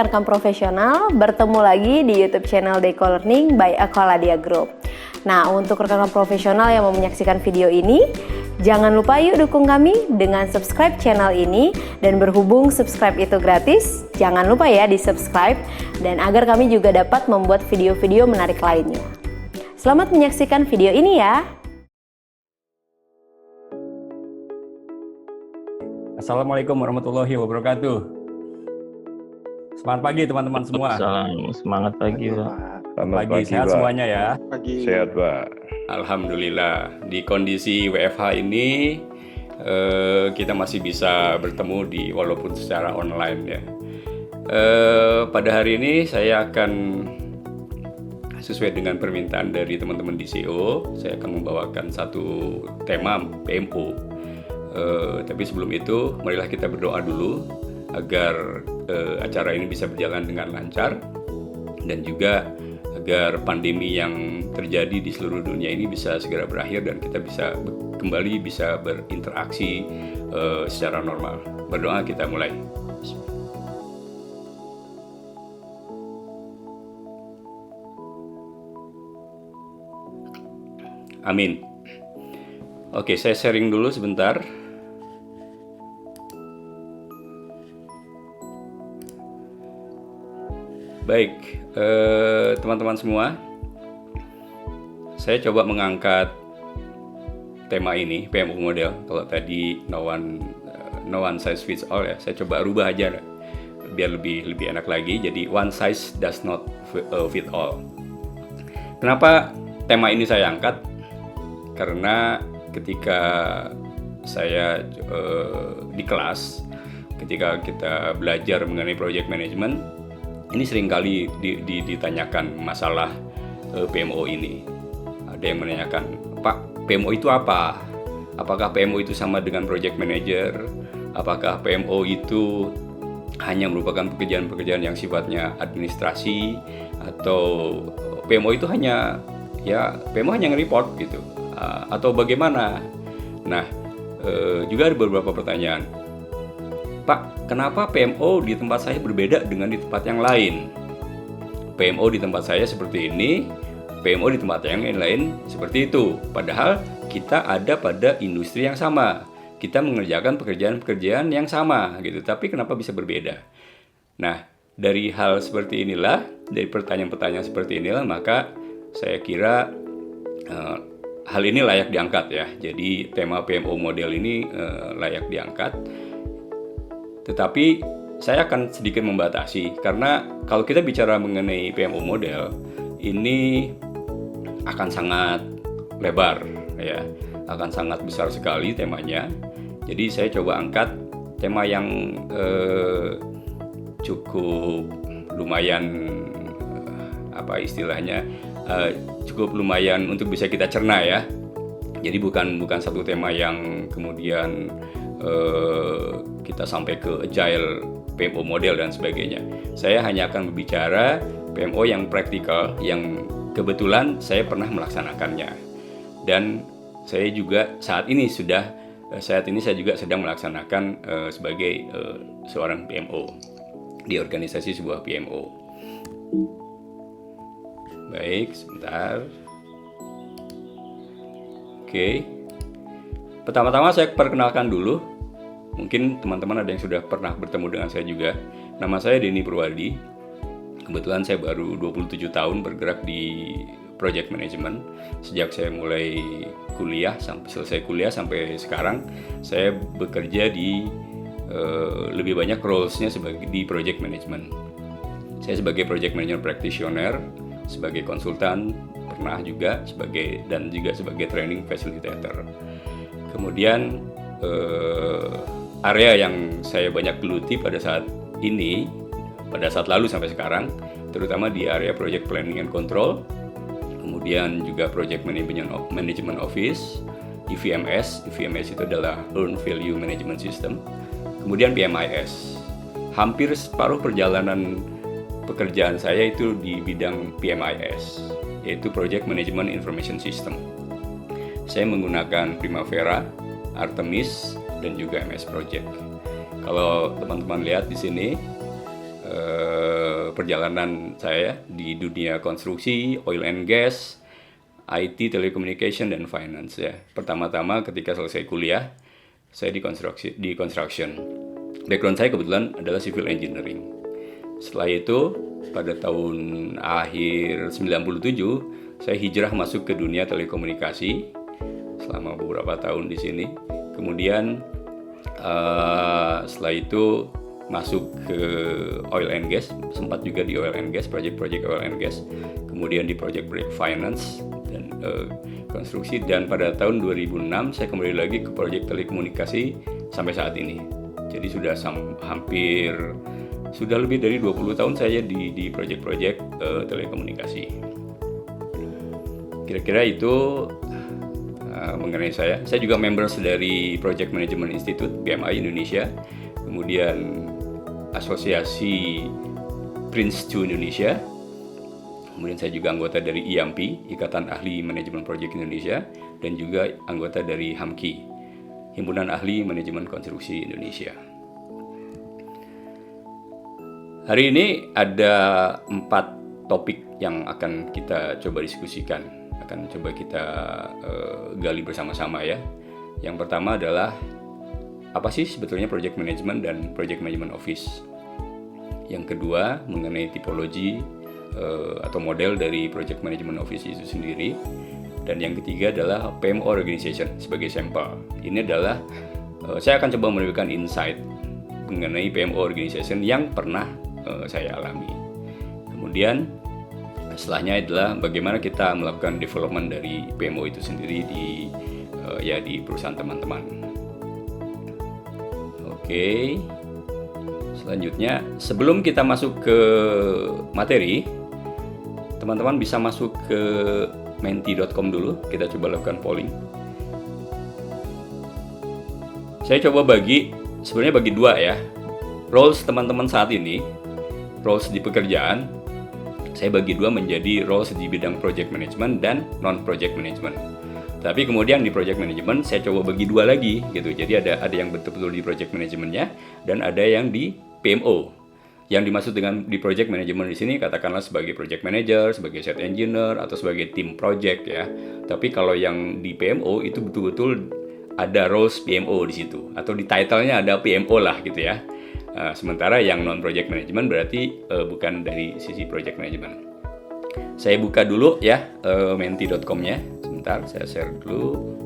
rekan-rekan profesional, bertemu lagi di YouTube channel Deco Learning by Aqualadia Group. Nah, untuk rekan-rekan profesional yang mau menyaksikan video ini, jangan lupa yuk dukung kami dengan subscribe channel ini. Dan berhubung subscribe itu gratis, jangan lupa ya di subscribe, dan agar kami juga dapat membuat video-video menarik lainnya. Selamat menyaksikan video ini ya. Assalamualaikum warahmatullahi wabarakatuh. Semangat pagi teman-teman semua. Semangat pagi, Pak. Selamat pagi, sehat Pak. Semuanya ya. Pagi. Sehat, Pak. Alhamdulillah, di kondisi WFH ini kita masih bisa bertemu walaupun secara online ya. Pada hari ini saya akan sesuai dengan permintaan dari teman-teman di CEO, saya akan membawakan satu tema PMO. Tapi sebelum itu, marilah kita berdoa dulu agar acara ini bisa berjalan dengan lancar dan juga agar pandemi yang terjadi di seluruh dunia ini bisa segera berakhir dan kita bisa kembali bisa berinteraksi secara normal. Berdoa, kita mulai. Amin. Oke, saya sharing dulu sebentar. Baik, teman-teman semua, saya coba mengangkat tema ini, PMO model. Kalau tadi no one size fits all ya, saya coba rubah aja biar lebih enak lagi. Jadi one size does not fit all. Kenapa tema ini saya angkat? Karena ketika saya di kelas, ketika kita belajar mengenai project management, ini seringkali ditanyakan masalah PMO ini. Ada yang menanyakan, Pak, PMO itu apa? Apakah PMO itu sama dengan project manager? Apakah PMO itu hanya merupakan pekerjaan-pekerjaan yang sifatnya administrasi? Atau PMO itu hanya nge-report gitu? Atau bagaimana? Nah, juga ada beberapa pertanyaan. Pak, kenapa PMO di tempat saya berbeda dengan di tempat yang lain? PMO di tempat saya seperti ini, PMO di tempat yang lain seperti itu. Padahal kita ada pada industri yang sama. Kita mengerjakan pekerjaan-pekerjaan yang sama gitu. Tapi kenapa bisa berbeda? Nah, dari hal seperti inilah, dari pertanyaan-pertanyaan seperti inilah, maka saya kira hal ini layak diangkat ya. Jadi tema PMO model ini layak diangkat. Tetapi saya akan sedikit membatasi karena kalau kita bicara mengenai PMO model ini akan sangat lebar ya, akan sangat besar sekali temanya. Jadi saya coba angkat tema yang cukup lumayan cukup lumayan untuk bisa kita cerna ya. Jadi bukan satu tema yang kemudian kita sampai ke agile PMO model dan sebagainya. Saya hanya akan berbicara PMO yang praktikal, yang kebetulan saya pernah melaksanakannya. Dan saya juga saat ini saya juga sedang melaksanakan sebagai seorang PMO di organisasi sebuah PMO. Baik, sebentar. Oke. Pertama-tama saya perkenalkan dulu. Mungkin teman-teman ada yang sudah pernah bertemu dengan saya juga. Nama saya Denny Purwadi. Kebetulan saya baru 27 tahun bergerak di project management. Sejak saya mulai kuliah sampai selesai kuliah sampai sekarang, saya bekerja di lebih banyak roles-nya di project management. Saya sebagai project manager practitioner, sebagai konsultan, pernah juga dan juga sebagai training facilitator. Kemudian area yang saya banyak geluti pada saat lalu sampai sekarang, terutama di area project planning and control, kemudian juga project management office, EVMS itu adalah Earned Value Management System, kemudian PMIS. Hampir separuh perjalanan pekerjaan saya itu di bidang PMIS, yaitu Project Management Information System. Saya menggunakan Primavera, Artemis, dan juga MS Project. Kalau teman-teman lihat di sini, perjalanan saya di dunia konstruksi, oil and gas, IT, telecommunication, dan finance ya. Pertama-tama ketika selesai kuliah, saya di construction. Background saya kebetulan adalah civil engineering. Setelah itu, pada tahun akhir 97, saya hijrah masuk ke dunia telekomunikasi selama beberapa tahun di sini. Kemudian setelah itu masuk ke oil and gas, sempat juga di oil and gas, project oil and gas, kemudian di project finance dan konstruksi, dan pada tahun 2006 saya kembali lagi ke project telekomunikasi sampai saat ini. Jadi sudah lebih dari 20 tahun saya di project telekomunikasi. Kira-kira itu mengenai saya. Saya juga members dari Project Management Institute PMI Indonesia, kemudian Asosiasi Prince2 Indonesia, kemudian saya juga anggota dari IAMPI, Ikatan Ahli Manajemen Project Indonesia, dan juga anggota dari HAMKI, Himpunan Ahli Manajemen Konstruksi Indonesia. Hari ini ada 4 topik yang akan kita coba diskusikan, akan coba kita gali bersama-sama ya. Yang pertama adalah apa sih sebetulnya project management dan project management office. Yang kedua mengenai tipologi atau model dari project management office itu sendiri. Dan yang ketiga adalah PMO organization sebagai sampel. Ini adalah saya akan coba memberikan insight mengenai PMO organization yang pernah saya alami. Kemudian setelahnya adalah bagaimana kita melakukan development dari PMO itu sendiri di perusahaan teman-teman. Oke. Selanjutnya, sebelum kita masuk ke materi, teman-teman bisa masuk ke menti.com dulu. Kita coba lakukan polling. Saya coba sebenarnya bagi 2 ya. Roles teman-teman saat ini, roles di pekerjaan, saya bagi 2 menjadi roles di bidang project management dan non-project management. Tapi kemudian di project management saya coba bagi 2 lagi gitu. Jadi ada yang betul-betul di project managementnya dan ada yang di PMO. Yang dimaksud dengan di project management di sini katakanlah sebagai project manager, sebagai site engineer atau sebagai tim project ya. Tapi kalau yang di PMO itu betul-betul ada roles PMO di situ atau di title-nya ada PMO lah gitu ya. Sementara yang non project management berarti bukan dari sisi project management. Saya buka dulu ya menti.com-nya. Sebentar, saya share dulu.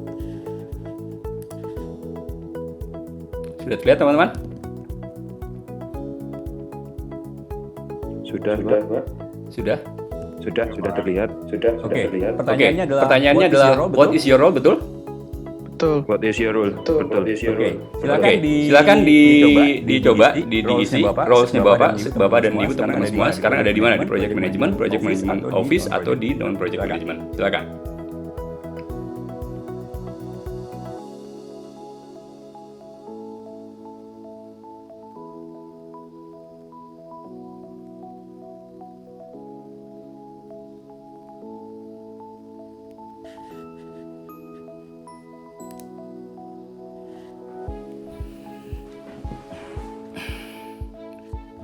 Sudah terlihat teman-teman? Sudah, Pak. Sudah? Sudah terlihat. Oke. Terlihat. Pertanyaannya adalah what is your role, betul? Betul. What is your role? Betul. Oke. Silakan dicoba diisi roles-nya Bapak dan Ibu teman-teman semua. Sekarang ada di mana? Di project management office atau di non project management? Silakan.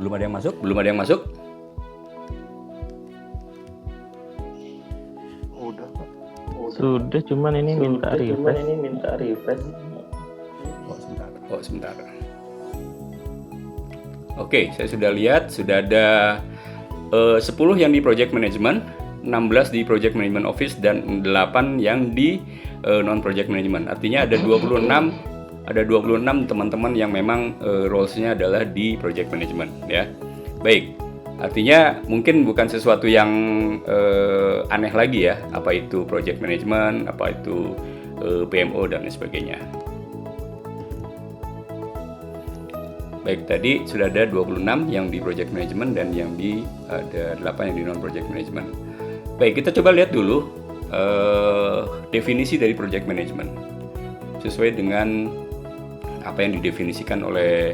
Belum ada yang masuk? Sudah, cuman ini minta refresh. Oh, sebentar. Oke, saya sudah lihat, sudah ada 10 yang di project management, 16 di project management office, dan 8 yang di non-project management. Artinya ada 26 teman-teman yang memang roles-nya adalah di project management ya. Baik. Artinya mungkin bukan sesuatu yang aneh lagi ya, apa itu project management, apa itu PMO dan lain sebagainya. Baik, tadi sudah ada 26 yang di project management dan yang ada 8 yang di non project management. Baik, kita coba lihat dulu definisi dari project management sesuai dengan apa yang didefinisikan oleh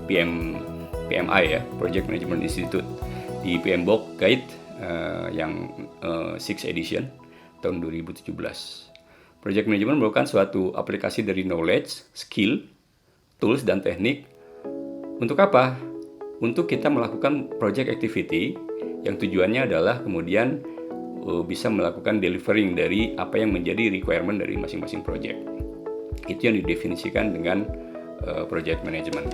PMI ya, Project Management Institute di PMBOK Guide yang 6th edition tahun 2017. Project Management merupakan suatu aplikasi dari knowledge, skill, tools dan teknik untuk apa? untuk kita melakukan project activity yang tujuannya adalah kemudian bisa melakukan delivering dari apa yang menjadi requirement dari masing-masing project. Itu yang didefinisikan dengan project management.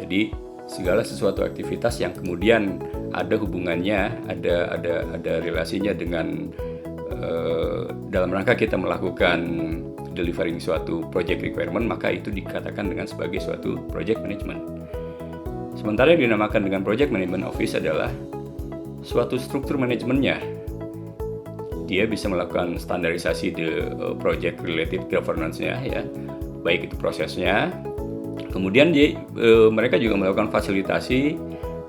Jadi segala sesuatu aktivitas yang kemudian ada hubungannya, ada relasinya dengan dalam rangka kita melakukan delivering suatu project requirement, maka itu dikatakan dengan sebagai suatu project management. Sementara yang dinamakan dengan project management office adalah suatu struktur manajemennya. Dia bisa melakukan standarisasi the project related governance-nya, ya, baik itu prosesnya. Kemudian mereka juga melakukan fasilitasi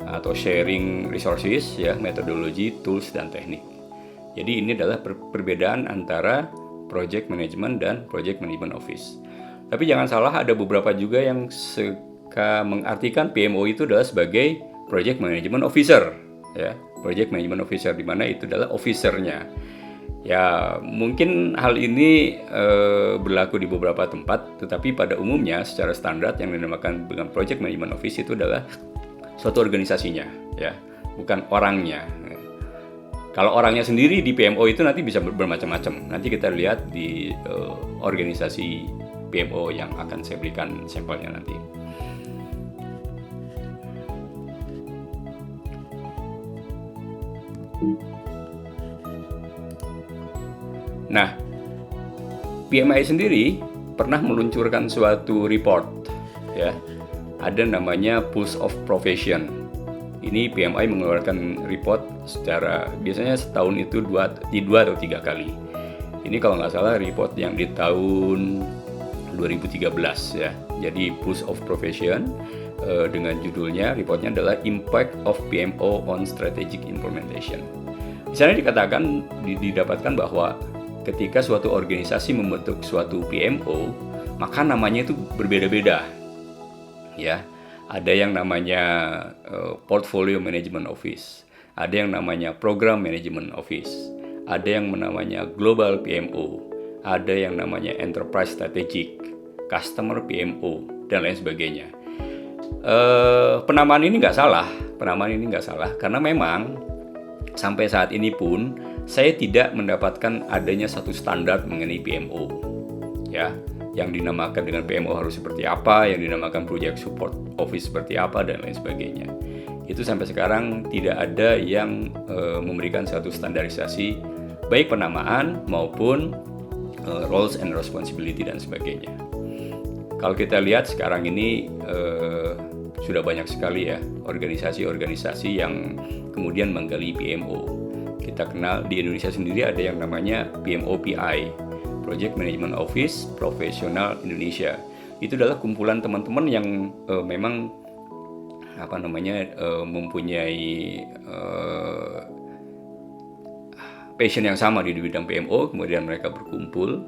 atau sharing resources, ya, metodologi, tools, dan teknik. Jadi ini adalah perbedaan antara project management dan project management office. Tapi jangan salah, ada beberapa juga yang suka mengartikan PMO itu adalah sebagai project management officer, ya, project management officer, di mana itu adalah officernya. Ya, mungkin hal ini berlaku di beberapa tempat, tetapi pada umumnya secara standar yang dinamakan dengan project management office itu adalah suatu organisasinya, ya, bukan orangnya. Kalau orangnya sendiri di PMO itu nanti bisa bermacam-macam. Nanti kita lihat di organisasi PMO yang akan saya berikan sampelnya nanti. Nah, PMI sendiri pernah meluncurkan suatu report, ya. Ada namanya Pulse of Profession. Ini PMI mengeluarkan report secara biasanya setahun itu dua atau tiga kali. Ini kalau nggak salah report yang di tahun 2013, ya. Jadi Pulse of Profession dengan judulnya, reportnya adalah Impact of PMO on Strategic Implementation. Di sana dikatakan, didapatkan bahwa ketika suatu organisasi membentuk suatu PMO, maka namanya itu berbeda-beda, ya. Ada yang namanya Portfolio Management Office, ada yang namanya Program Management Office, ada yang namanya Global PMO, ada yang namanya Enterprise Strategic, Customer PMO, dan lain sebagainya. Penamaan ini nggak salah, karena memang sampai saat ini pun saya tidak mendapatkan adanya satu standar mengenai PMO, ya. Yang dinamakan dengan PMO harus seperti apa, yang dinamakan Project Support Office seperti apa, dan lain sebagainya. Itu sampai sekarang tidak ada yang memberikan satu standarisasi, baik penamaan maupun roles and responsibility dan sebagainya. Kalau kita lihat sekarang ini sudah banyak sekali, ya, organisasi-organisasi yang kemudian menggali PMO. Kita kenal di Indonesia sendiri ada yang namanya PMOPI, Project Management Office Profesional Indonesia. Itu adalah kumpulan teman-teman yang memang mempunyai passion yang sama di bidang PMO. Kemudian mereka berkumpul.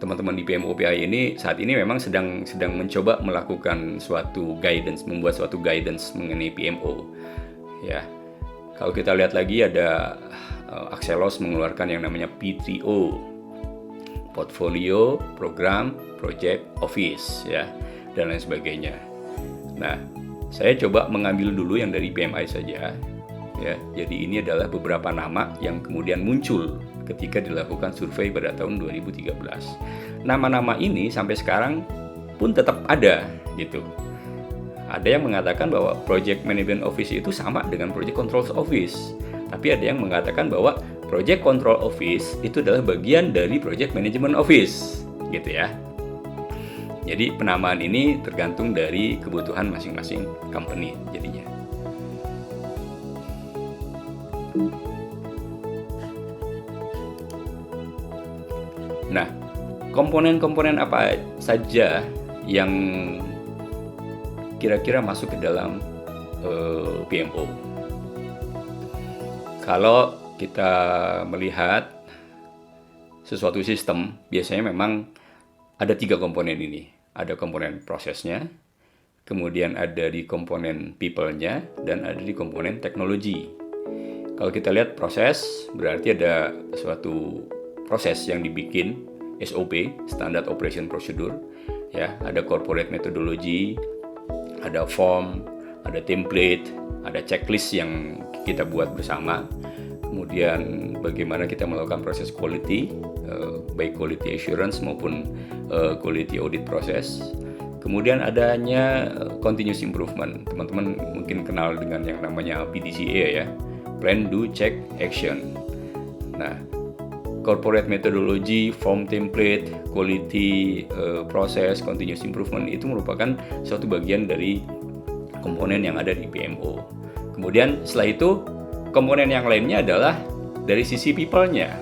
Teman-teman di PMOPI ini saat ini memang sedang mencoba melakukan suatu guidance, membuat suatu guidance mengenai PMO, ya. Kalau kita lihat lagi ada Axelos mengeluarkan yang namanya P3O, Portfolio, Program, Project, Office, ya, dan lain sebagainya. Nah, saya coba mengambil dulu yang dari PMI saja, ya. Jadi ini adalah beberapa nama yang kemudian muncul ketika dilakukan survei pada tahun 2013. Nama-nama ini sampai sekarang pun tetap ada, gitu. Ada yang mengatakan bahwa Project Management Office itu sama dengan Project Control Office. Tapi ada yang mengatakan bahwa Project Control Office itu adalah bagian dari Project Management Office, gitu ya. Jadi penamaan ini tergantung dari kebutuhan masing-masing company jadinya. Nah, komponen-komponen apa saja yang kira-kira masuk ke dalam PMO? Kalau kita melihat sesuatu sistem, biasanya memang ada 3 komponen ini. Ada komponen prosesnya, kemudian ada di komponen people-nya, dan ada di komponen teknologi. Kalau kita lihat proses, berarti ada suatu proses yang dibikin, SOP, Standard Operation Procedure, ya, ada corporate methodology, ada form, ada template, ada checklist yang kita buat bersama. Kemudian bagaimana kita melakukan proses quality, baik quality assurance maupun quality audit proses. Kemudian adanya continuous improvement. Teman-teman mungkin kenal dengan yang namanya PDCA ya, Plan, Do, Check, Action. Nah, corporate methodology, form template, quality process, continuous improvement itu merupakan suatu bagian dari komponen yang ada di PMO. Kemudian setelah itu komponen yang lainnya adalah dari sisi people-nya.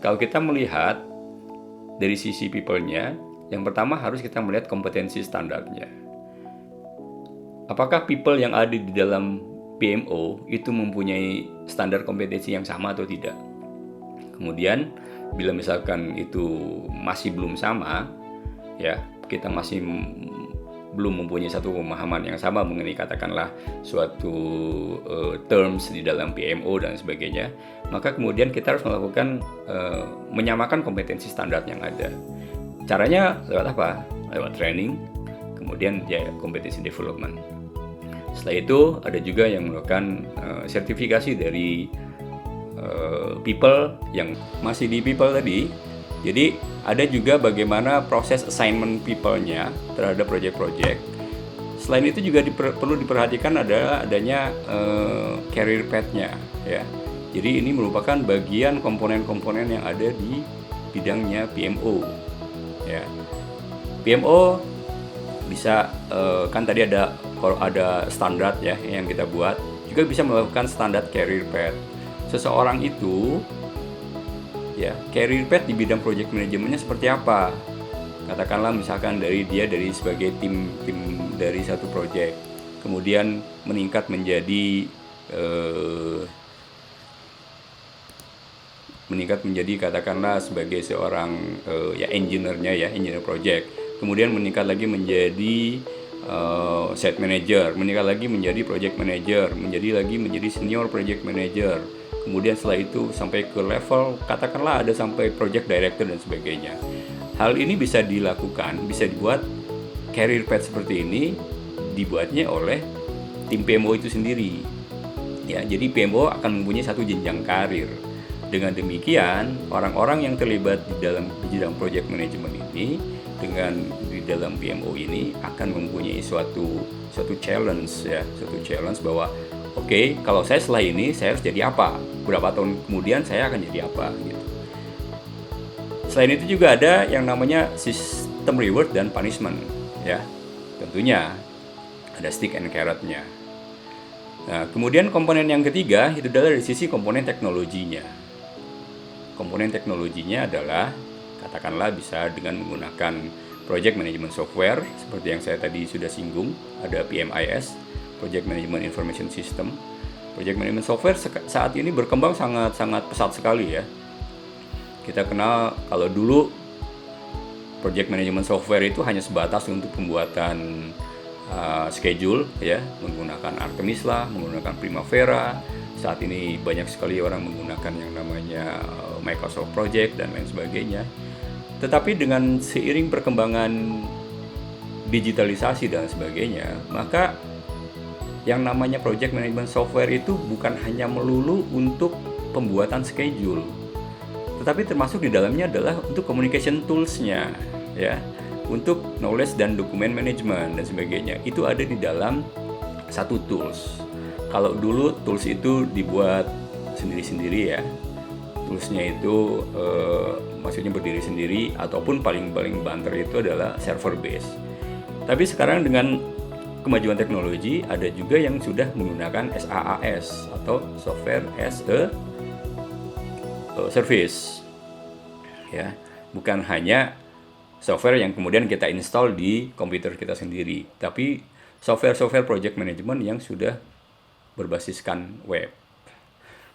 Kalau kita melihat dari sisi people-nya, yang pertama harus kita melihat kompetensi standarnya. Apakah people yang ada di dalam PMO itu mempunyai standar kompetensi yang sama atau tidak? Kemudian bila misalkan itu masih belum sama, ya kita masih belum mempunyai satu pemahaman yang sama mengenai katakanlah suatu terms di dalam PMO dan sebagainya, maka kemudian kita harus melakukan menyamakan kompetensi standar yang ada. Caranya lewat apa? Lewat training, kemudian ya kompetensi development. Setelah itu ada juga yang melakukan sertifikasi dari people yang masih di people tadi. Jadi ada juga bagaimana proses assignment people-nya terhadap project-project. Selain itu juga perlu diperhatikan adalah adanya career path-nya ya. Jadi ini merupakan bagian komponen-komponen yang ada di bidangnya PMO. Ya. PMO bisa kan tadi ada standar ya yang kita buat, juga bisa melakukan standar career path. Seseorang itu ya career path di bidang project manajemennya seperti apa? Katakanlah misalkan dari sebagai tim dari satu project, kemudian meningkat menjadi katakanlah sebagai seorang engineer project, kemudian meningkat lagi menjadi site manager, meningkat lagi menjadi project manager, menjadi senior project manager, kemudian setelah itu sampai ke level katakanlah ada sampai project director dan sebagainya. Hal ini bisa dilakukan, bisa dibuat career path seperti ini dibuatnya oleh tim PMO itu sendiri. Ya, jadi PMO akan mempunyai satu jenjang karir. Dengan demikian, orang-orang yang terlibat di dalam bidang project management ini di dalam PMO ini akan mempunyai suatu challenge ya, suatu challenge bahwa oke, kalau saya setelah ini saya harus jadi apa? Berapa tahun kemudian saya akan jadi apa gitu. Selain itu juga ada yang namanya sistem reward dan punishment ya. Tentunya ada stick and carrot-nya. Nah, kemudian komponen yang ketiga itu adalah dari sisi komponen teknologinya. Komponen teknologinya adalah katakanlah bisa dengan menggunakan project management software seperti yang saya tadi sudah singgung, ada PMIS, Project Management Information System. Project management software saat ini berkembang sangat pesat sekali ya. Kita kenal kalau dulu project management software itu hanya sebatas untuk pembuatan schedule ya, menggunakan Artemis lah, menggunakan Primavera. Saat ini banyak sekali orang menggunakan yang namanya Microsoft Project dan lain sebagainya. Tetapi dengan seiring perkembangan digitalisasi dan sebagainya, maka yang namanya project management software itu bukan hanya melulu untuk pembuatan schedule, tetapi termasuk di dalamnya adalah untuk communication tools-nya ya, untuk knowledge dan document management dan sebagainya. Itu ada di dalam satu tools. Kalau dulu tools itu dibuat sendiri-sendiri ya, toolsnya itu maksudnya berdiri sendiri, ataupun paling banter itu adalah server base. Tapi sekarang dengan kemajuan teknologi ada juga yang sudah menggunakan SaaS atau software as a service ya, bukan hanya software yang kemudian kita install di komputer kita sendiri, tapi software project management yang sudah berbasiskan web,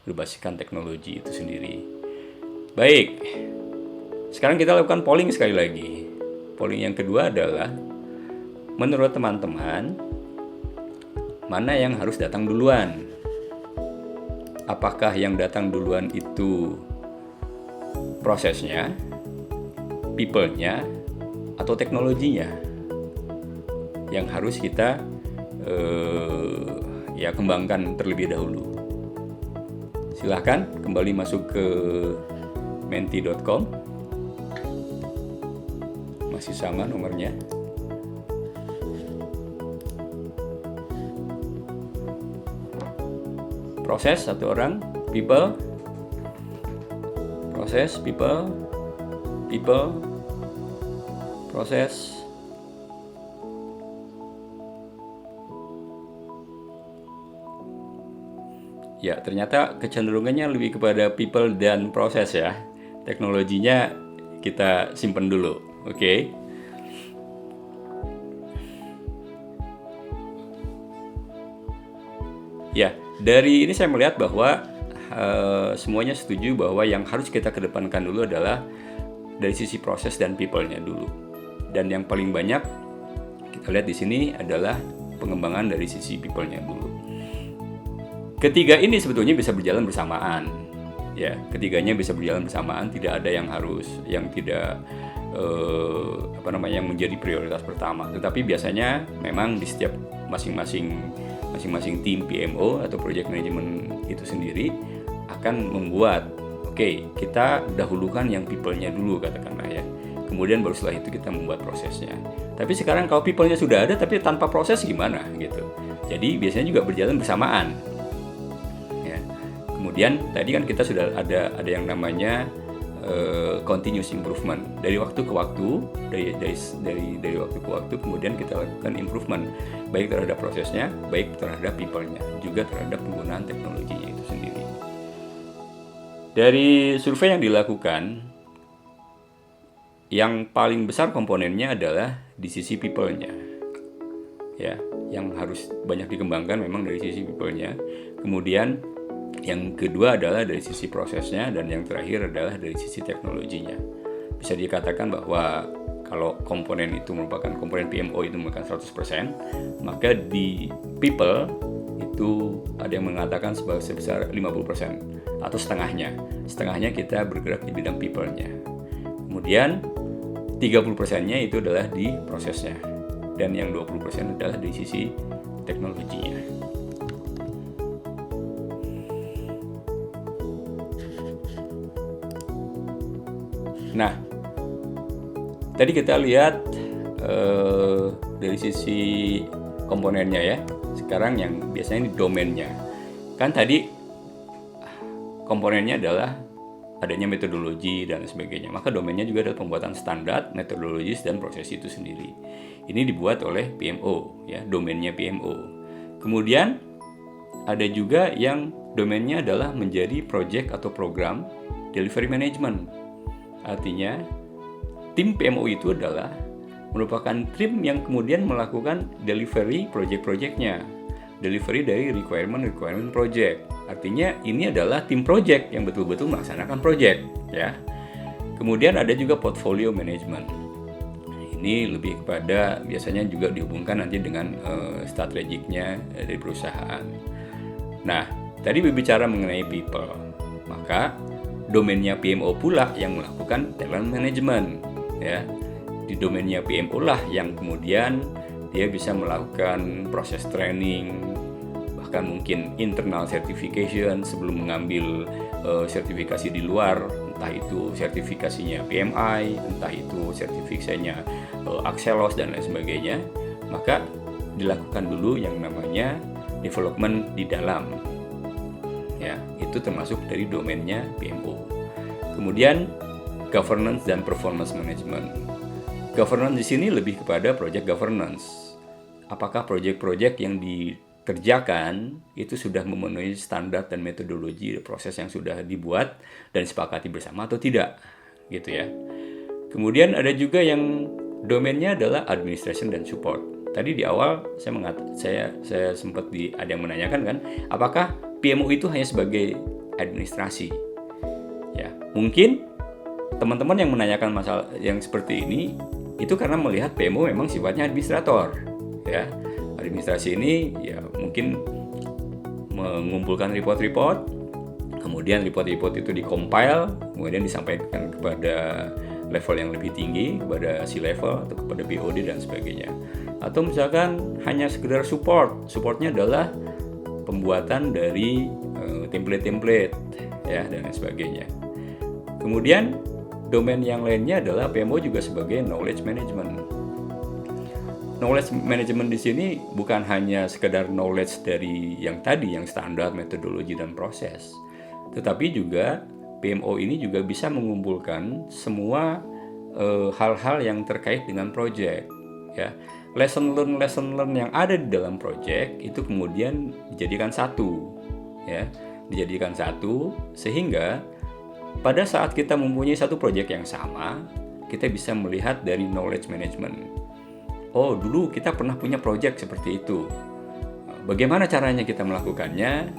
berbasiskan teknologi itu sendiri. Baik, sekarang kita lakukan polling sekali lagi. Polling yang kedua adalah, menurut teman-teman, mana yang harus datang duluan? Apakah yang datang duluan itu prosesnya, people-nya, atau teknologinya yang harus kita ya kembangkan terlebih dahulu. Silahkan kembali masuk ke menti.com, masih sama nomornya. Proses satu orang, people, proses, people, proses. Ya, ternyata kecenderungannya lebih kepada people dan proses ya. Teknologinya kita simpen dulu, oke? Ya, dari ini saya melihat bahwa semuanya setuju bahwa yang harus kita kedepankan dulu adalah dari sisi proses dan people-nya dulu. Dan yang paling banyak kita lihat di sini adalah pengembangan dari sisi people-nya dulu. Ketiga ini sebetulnya bisa berjalan bersamaan. Ya, ketiganya bisa berjalan bersamaan, tidak ada yang harus yang tidak yang menjadi prioritas pertama. Tetapi biasanya memang di setiap masing-masing tim PMO atau project management itu sendiri akan membuat, kita dahulukan yang people-nya dulu katakanlah ya. Kemudian baru setelah itu kita membuat prosesnya. Tapi sekarang kalau people-nya sudah ada tapi tanpa proses gimana gitu. Jadi biasanya juga berjalan bersamaan. Ya. Kemudian tadi kan kita sudah ada yang namanya continuous improvement dari waktu ke waktu, dari waktu ke waktu, kemudian kita lakukan improvement baik terhadap prosesnya, baik terhadap people-nya, juga terhadap penggunaan teknologinya itu sendiri. Dari survei yang dilakukan, yang paling besar komponennya adalah di sisi people-nya, ya, yang harus banyak dikembangkan memang dari sisi people-nya. Kemudian yang kedua adalah dari sisi prosesnya, dan yang terakhir adalah dari sisi teknologinya. Bisa dikatakan bahwa kalau komponen itu merupakan komponen PMO itu merupakan 100%, maka di people itu ada yang mengatakan sebesar 50% atau setengahnya. Setengahnya kita bergerak di bidang people-nya. Kemudian 30%-nya itu adalah di prosesnya, dan yang 20% adalah di sisi teknologinya. Nah, tadi kita lihat dari sisi komponennya ya. Sekarang yang biasanya di domainnya. Kan tadi komponennya adalah adanya metodologi dan sebagainya. Maka domainnya juga adalah pembuatan standar, metodologis, dan proses itu sendiri. Ini dibuat oleh PMO, ya, domainnya PMO. Kemudian ada juga yang domainnya adalah menjadi project atau program delivery management. Artinya, tim PMO itu adalah merupakan tim yang kemudian melakukan delivery project-projectnya. Delivery dari requirement project. Artinya, ini adalah tim project yang betul-betul melaksanakan project. Ya. Kemudian ada juga portfolio management. Ini lebih kepada biasanya juga dihubungkan nanti dengan strategiknya dari perusahaan. Nah, tadi berbicara mengenai people. Maka domainnya PMO pula yang melakukan talent management, ya. Di domainnya PMO lah yang kemudian dia bisa melakukan proses training, bahkan mungkin internal certification sebelum mengambil sertifikasi di luar, entah itu sertifikasinya PMI, entah itu sertifikasinya Axelos dan lain sebagainya. Maka dilakukan dulu yang namanya development di dalam. Ya, itu termasuk dari domainnya PMO. Kemudian governance dan performance management. Governance di sini lebih kepada project governance. Apakah project-project yang dikerjakan itu sudah memenuhi standar dan metodologi proses yang sudah dibuat dan disepakati bersama atau tidak, gitu ya. Kemudian ada juga yang domainnya adalah administration dan support. Tadi di awal saya sempat ada yang menanyakan kan, apakah PMO itu hanya sebagai administrasi? Ya, mungkin teman-teman yang menanyakan masalah yang seperti ini itu karena melihat PMO memang sifatnya administrator, ya. Administrasi ini ya mungkin mengumpulkan report-report, kemudian report-report itu dikompil, kemudian disampaikan kepada level yang lebih tinggi, kepada C-level atau kepada BOD dan sebagainya. Atau misalkan hanya sekedar supportnya adalah pembuatan dari template-template ya dan lain sebagainya. Kemudian domain yang lainnya adalah PMO juga sebagai knowledge management. Knowledge management di sini bukan hanya sekedar knowledge dari yang tadi, yang standar, metodologi dan proses, tetapi juga PMO ini juga bisa mengumpulkan semua hal-hal yang terkait dengan project ya. Lesson learn yang ada di dalam project itu kemudian dijadikan satu ya, sehingga pada saat kita mempunyai satu project yang sama, kita bisa melihat dari knowledge management. Oh, dulu kita pernah punya project seperti itu. Bagaimana caranya kita melakukannya?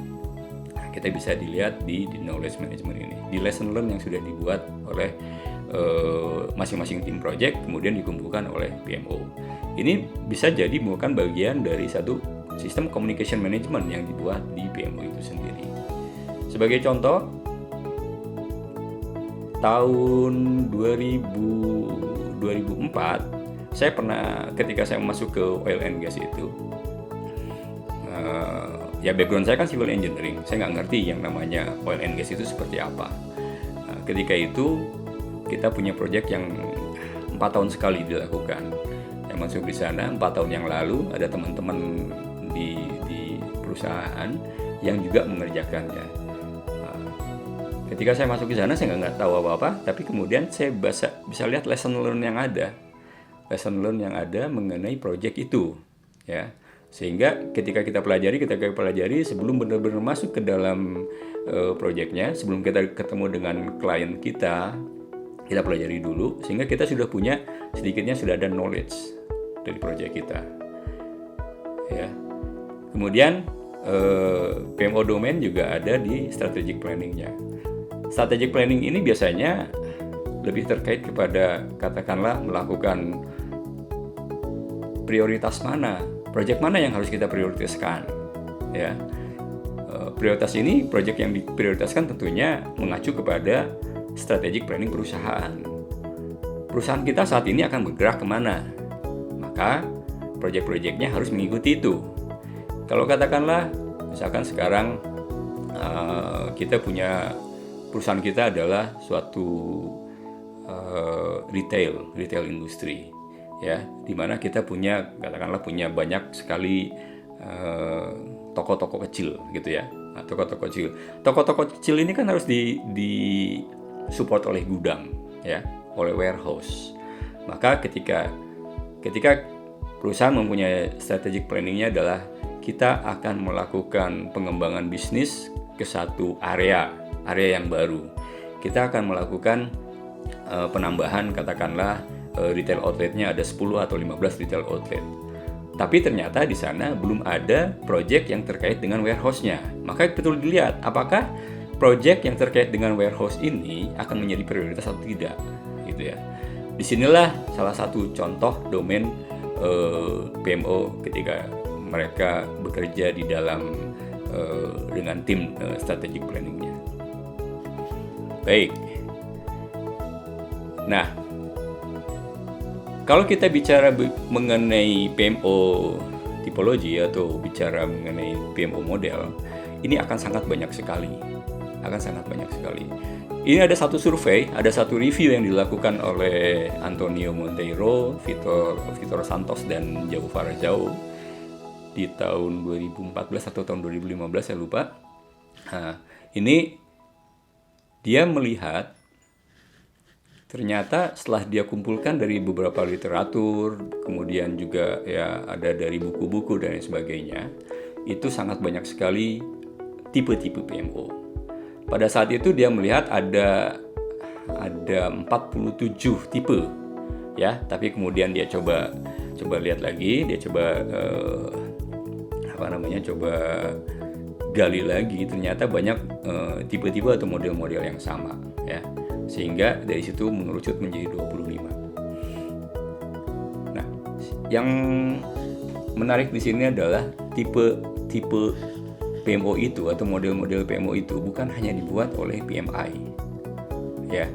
Nah, kita bisa dilihat di knowledge management ini, di lesson learn yang sudah dibuat oleh masing-masing tim project, kemudian dikumpulkan oleh PMO. Ini bisa jadi merupakan bagian dari satu sistem communication management yang dibuat di PMO itu sendiri. Sebagai contoh, tahun 2004 saya pernah, ketika saya masuk ke oil and gas itu, ya background saya kan civil engineering, saya nggak ngerti yang namanya oil and gas itu seperti apa. Ketika itu kita punya proyek yang 4 tahun sekali dilakukan. Yang masuk di sana 4 tahun yang lalu ada teman-teman di perusahaan yang juga mengerjakannya. Ketika saya masuk di sana saya nggak tahu apa-apa, tapi kemudian saya bisa lihat lesson learn yang ada mengenai proyek itu, ya. Sehingga ketika kita pelajari sebelum benar-benar masuk ke dalam proyeknya, sebelum kita ketemu dengan klien kita pelajari dulu, sehingga kita sudah punya sedikitnya sudah ada knowledge dari proyek kita, ya. Kemudian PMO domain juga ada di strategic planningnya. Strategic planning ini biasanya lebih terkait kepada katakanlah melakukan prioritas mana, proyek mana yang harus kita prioritaskan, ya. Prioritas ini, proyek yang diprioritaskan tentunya mengacu kepada strategic planning perusahaan. Perusahaan kita saat ini akan bergerak kemana, maka proyek-proyeknya harus mengikuti itu. Kalau katakanlah misalkan sekarang kita punya perusahaan kita adalah suatu retail industri, ya, dimana kita punya banyak sekali toko-toko kecil gitu ya. Nah, toko-toko kecil ini kan harus di support oleh gudang, ya, oleh warehouse. Maka ketika perusahaan mempunyai strategic planningnya adalah kita akan melakukan pengembangan bisnis ke satu area yang baru. Kita akan melakukan penambahan, katakanlah retail outletnya ada 10 atau 15 retail outlet. Tapi ternyata di sana belum ada project yang terkait dengan warehouse-nya. Maka betul dilihat apakah project yang terkait dengan warehouse ini akan menjadi prioritas atau tidak, gitu ya. Disinilah salah satu contoh domain PMO ketika mereka bekerja di dalam dengan tim strategic planningnya. Baik. Nah, kalau kita bicara mengenai PMO tipologi atau bicara mengenai PMO model, ini akan sangat banyak sekali. Ini ada satu survei, ada satu review yang dilakukan oleh Antonio Monteiro, Vitor Santos, dan João Varejão di tahun 2014 atau tahun 2015, saya lupa. Nah, ini dia melihat ternyata setelah dia kumpulkan dari beberapa literatur, kemudian juga ya ada dari buku-buku dan lain sebagainya, itu sangat banyak sekali tipe-tipe PMO. Pada saat itu dia melihat ada 47 tipe, ya. Tapi kemudian dia coba lihat lagi, dia coba gali lagi, ternyata banyak tipe-tipe atau model-model yang sama, ya. Sehingga dari situ mengerucut menjadi 25. Nah, yang menarik di sini adalah tipe PMO itu atau model-model PMO itu bukan hanya dibuat oleh PMI, ya,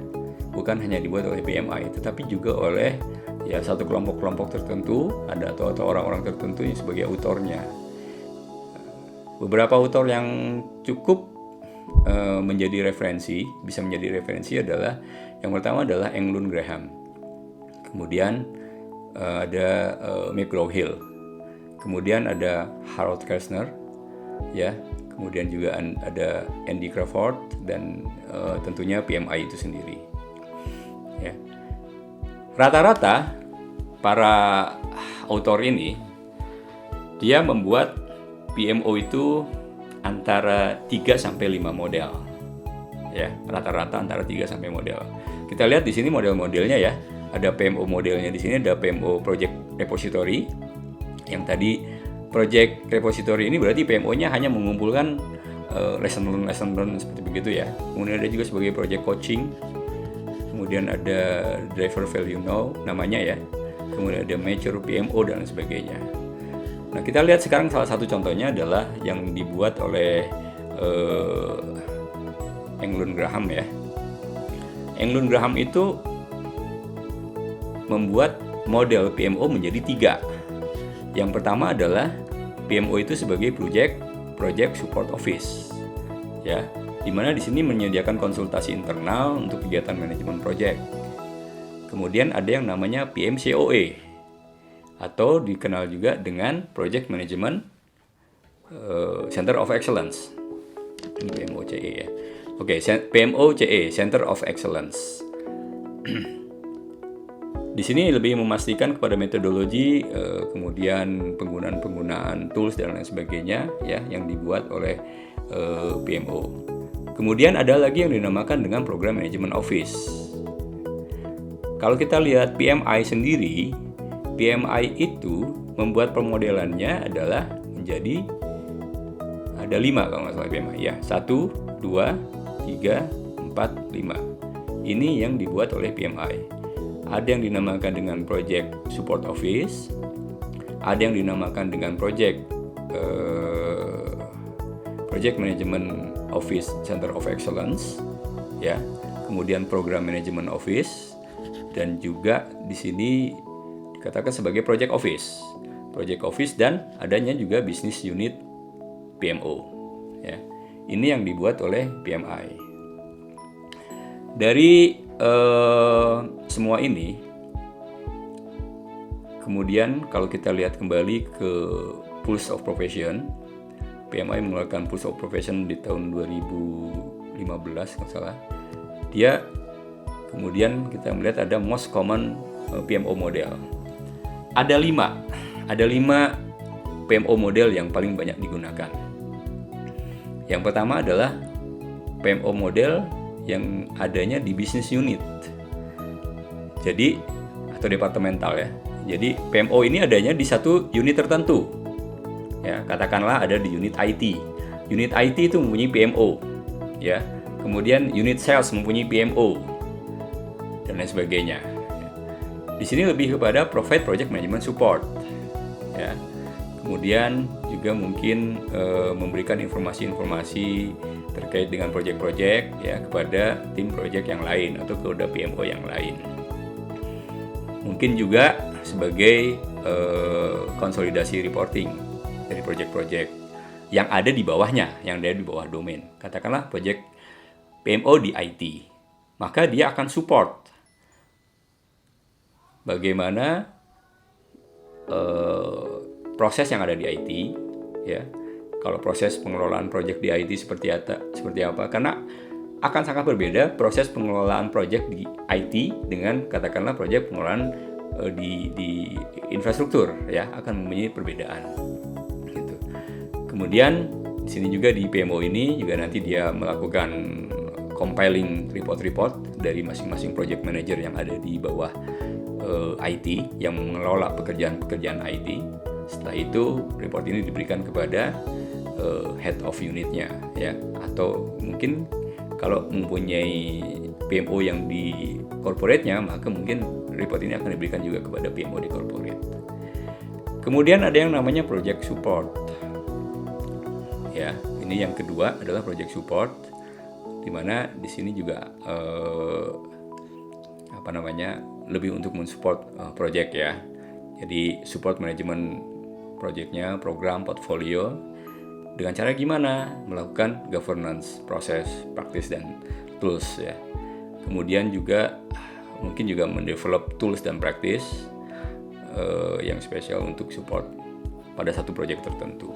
bukan hanya dibuat oleh PMI, tetapi juga oleh ya satu kelompok-kelompok tertentu ada atau orang-orang tertentu yang sebagai autornya. Beberapa autor yang cukup menjadi referensi, bisa menjadi referensi adalah yang pertama adalah Englund Graham, kemudian ada McGraw-Hill, kemudian ada Harold Kersner, ya, kemudian juga ada Andy Crawford dan tentunya PMI itu sendiri. Ya. Rata-rata para autor ini dia membuat PMO itu antara 3 sampai 5 model. Ya, rata-rata antara 3 sampai model. Kita lihat di sini model-modelnya ya. Ada PMO modelnya di sini, ada PMO Project Repository. Yang tadi Project Repository ini berarti PMO-nya hanya mengumpulkan lesson learn seperti begitu ya. Kemudian ada juga sebagai project coaching. Kemudian ada driver value now namanya ya. Kemudian ada mature PMO dan sebagainya. Nah, kita lihat sekarang salah satu contohnya adalah yang dibuat oleh Englund Graham ya. Englund Graham itu membuat model PMO menjadi 3. Yang pertama adalah PMO itu sebagai project support office. Ya, di mana di sini menyediakan konsultasi internal untuk kegiatan manajemen project. Kemudian ada yang namanya PMCOE atau dikenal juga dengan Project Management Center of Excellence. Ini PMOCE ya. Oke, PMOCE, Center of Excellence. Di sini lebih memastikan kepada metodologi, kemudian penggunaan tools dan lain sebagainya ya yang dibuat oleh PMO. Kemudian ada lagi yang dinamakan dengan Program Management Office. Kalau kita lihat PMI sendiri, PMI itu membuat pemodelannya adalah menjadi ada 5 kalau nggak salah PMI ya. 1, 2, 3, 4, 5. Ini yang dibuat oleh PMI. Ada yang dinamakan dengan Project Support Office, ada yang dinamakan dengan Project Management Office Center of Excellence, ya. Kemudian Program Management Office dan juga di sini dikatakan sebagai Project Office dan adanya juga Business Unit PMO. Ya, ini yang dibuat oleh PMI. Dari semua ini, kemudian kalau kita lihat kembali ke Pulse of Profession, PMI mengeluarkan Pulse of Profession di tahun 2015 kalau salah. Dia kemudian kita melihat ada most common PMO model. Ada 5 PMO model yang paling banyak digunakan. Yang pertama adalah PMO model yang adanya di business unit. Jadi atau departemental ya. Jadi PMO ini adanya di satu unit tertentu. Ya, katakanlah ada di unit IT. Unit IT itu mempunyai PMO, ya. Kemudian unit sales mempunyai PMO dan lain sebagainya. Di sini lebih kepada provide project management support, ya. Kemudian juga mungkin memberikan informasi-informasi terkait dengan project-project ya kepada tim project yang lain atau kepada PMO yang lain. Mungkin juga sebagai konsolidasi reporting dari project-project yang ada di bawahnya, yang ada di bawah domain. Katakanlah project PMO di IT, maka dia akan support bagaimana proses yang ada di IT, ya. Kalau proses pengelolaan project di IT seperti apa? Karena akan sangat berbeda proses pengelolaan project di IT dengan katakanlah project pengelolaan di infrastruktur, ya, akan mempunyai perbedaan. Gitu. Kemudian di sini juga di PMO ini juga nanti dia melakukan compiling report-report dari masing-masing project manager yang ada di bawah IT yang mengelola pekerjaan-pekerjaan IT. Setelah itu report ini diberikan kepada head of unitnya, ya, atau mungkin kalau mempunyai PMO yang di corporate-nya, maka mungkin report ini akan diberikan juga kepada PMO di corporate. Kemudian ada yang namanya project support. Ya, ini yang kedua adalah project support, di mana di sini juga lebih untuk mensupport project ya. Jadi support manajemen projectnya, program, portfolio. Dengan cara gimana? Melakukan governance, proses, praktis, dan tools ya. Kemudian juga mungkin juga mendevelop tools dan praktis yang spesial untuk support pada satu project tertentu.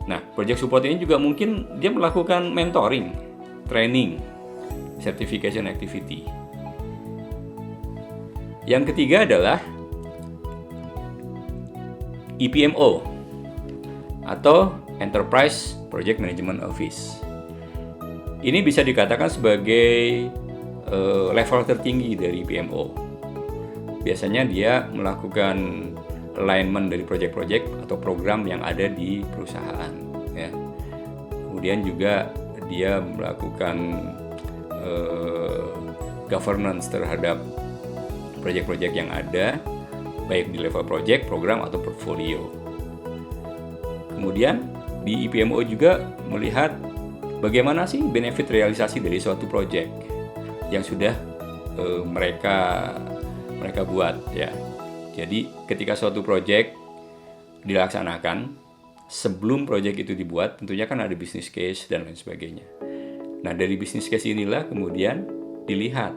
Nah, project support ini juga mungkin dia melakukan mentoring, training, certification activity. Yang ketiga adalah EPMO atau Enterprise Project Management Office. Ini bisa dikatakan sebagai level tertinggi dari PMO. Biasanya dia melakukan alignment dari project-project atau program yang ada di perusahaan. Ya. Kemudian juga dia melakukan governance terhadap project-project yang ada, baik di level project, program, atau portfolio. Kemudian di IPMO juga melihat bagaimana sih benefit realisasi dari suatu project yang sudah mereka buat ya. Jadi ketika suatu project dilaksanakan, sebelum project itu dibuat, tentunya kan ada business case dan lain sebagainya. Nah, dari business case inilah kemudian dilihat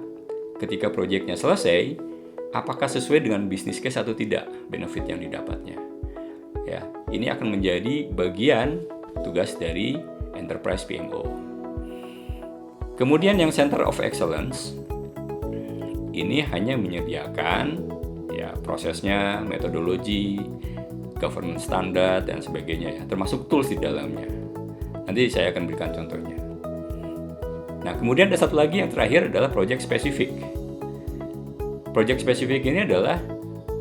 ketika projectnya selesai, apakah sesuai dengan business case atau tidak benefit yang didapatnya. Ya, ini akan menjadi bagian tugas dari Enterprise PMO. Kemudian yang Center of Excellence ini hanya menyediakan ya prosesnya, metodologi, governance standar dan sebagainya ya, termasuk tools di dalamnya. Nanti saya akan berikan contohnya. Nah, kemudian ada satu lagi yang terakhir adalah project specific. Project specific ini adalah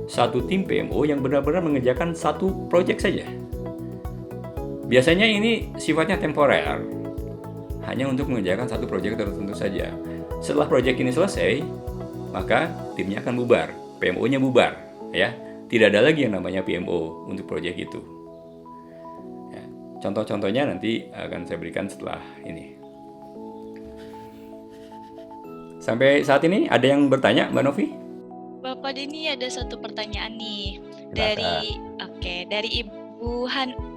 satu tim PMO yang benar-benar mengerjakan satu project saja. Biasanya ini sifatnya temporer, hanya untuk mengerjakan satu project tertentu saja. Setelah project ini selesai, maka timnya akan bubar, PMO-nya bubar, ya. Tidak ada lagi yang namanya PMO untuk project itu. Ya, contoh-contohnya nanti akan saya berikan setelah ini. Sampai saat ini ada yang bertanya, Mbak Novi? Bapak Denny, ada satu pertanyaan nih Silakan. dari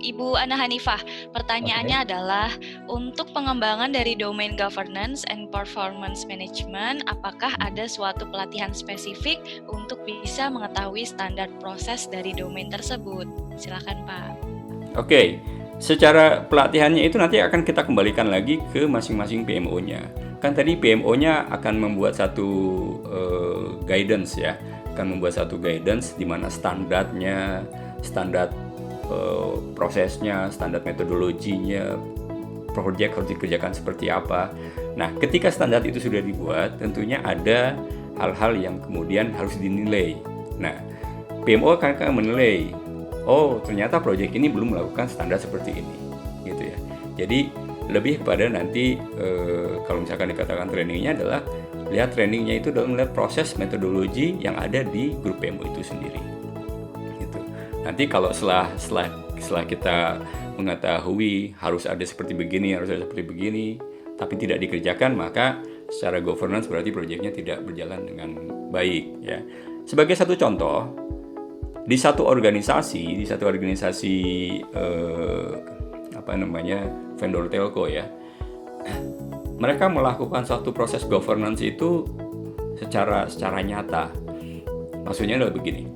Ibu Ana Hanifah. Pertanyaannya adalah untuk pengembangan dari domain governance and performance management, apakah ada suatu pelatihan spesifik untuk bisa mengetahui standar proses dari domain tersebut? Silakan Pak. Oke, secara pelatihannya itu nanti akan kita kembalikan lagi ke masing-masing PMO-nya. Kan tadi PMO-nya akan membuat satu guidance ya, akan membuat satu guidance di mana standarnya, standar prosesnya, standar metodologinya, project harus dikerjakan seperti apa. Nah, ketika standar itu sudah dibuat, tentunya ada hal-hal yang kemudian harus dinilai. Nah, PMO akan menilai, oh ternyata project ini belum melakukan standar seperti ini, gitu ya. Jadi lebih kepada nanti kalau misalkan dikatakan trainingnya adalah lihat trainingnya itu dalam melihat proses metodologi yang ada di grup PMO itu sendiri. Gitu. Nanti kalau setelah kita mengetahui harus ada seperti begini, harus ada seperti begini, tapi tidak dikerjakan, maka secara governance berarti proyeknya tidak berjalan dengan baik. Ya. Sebagai satu contoh, di satu organisasi vendor telco ya, mereka melakukan satu proses governance itu secara nyata. Maksudnya adalah begini,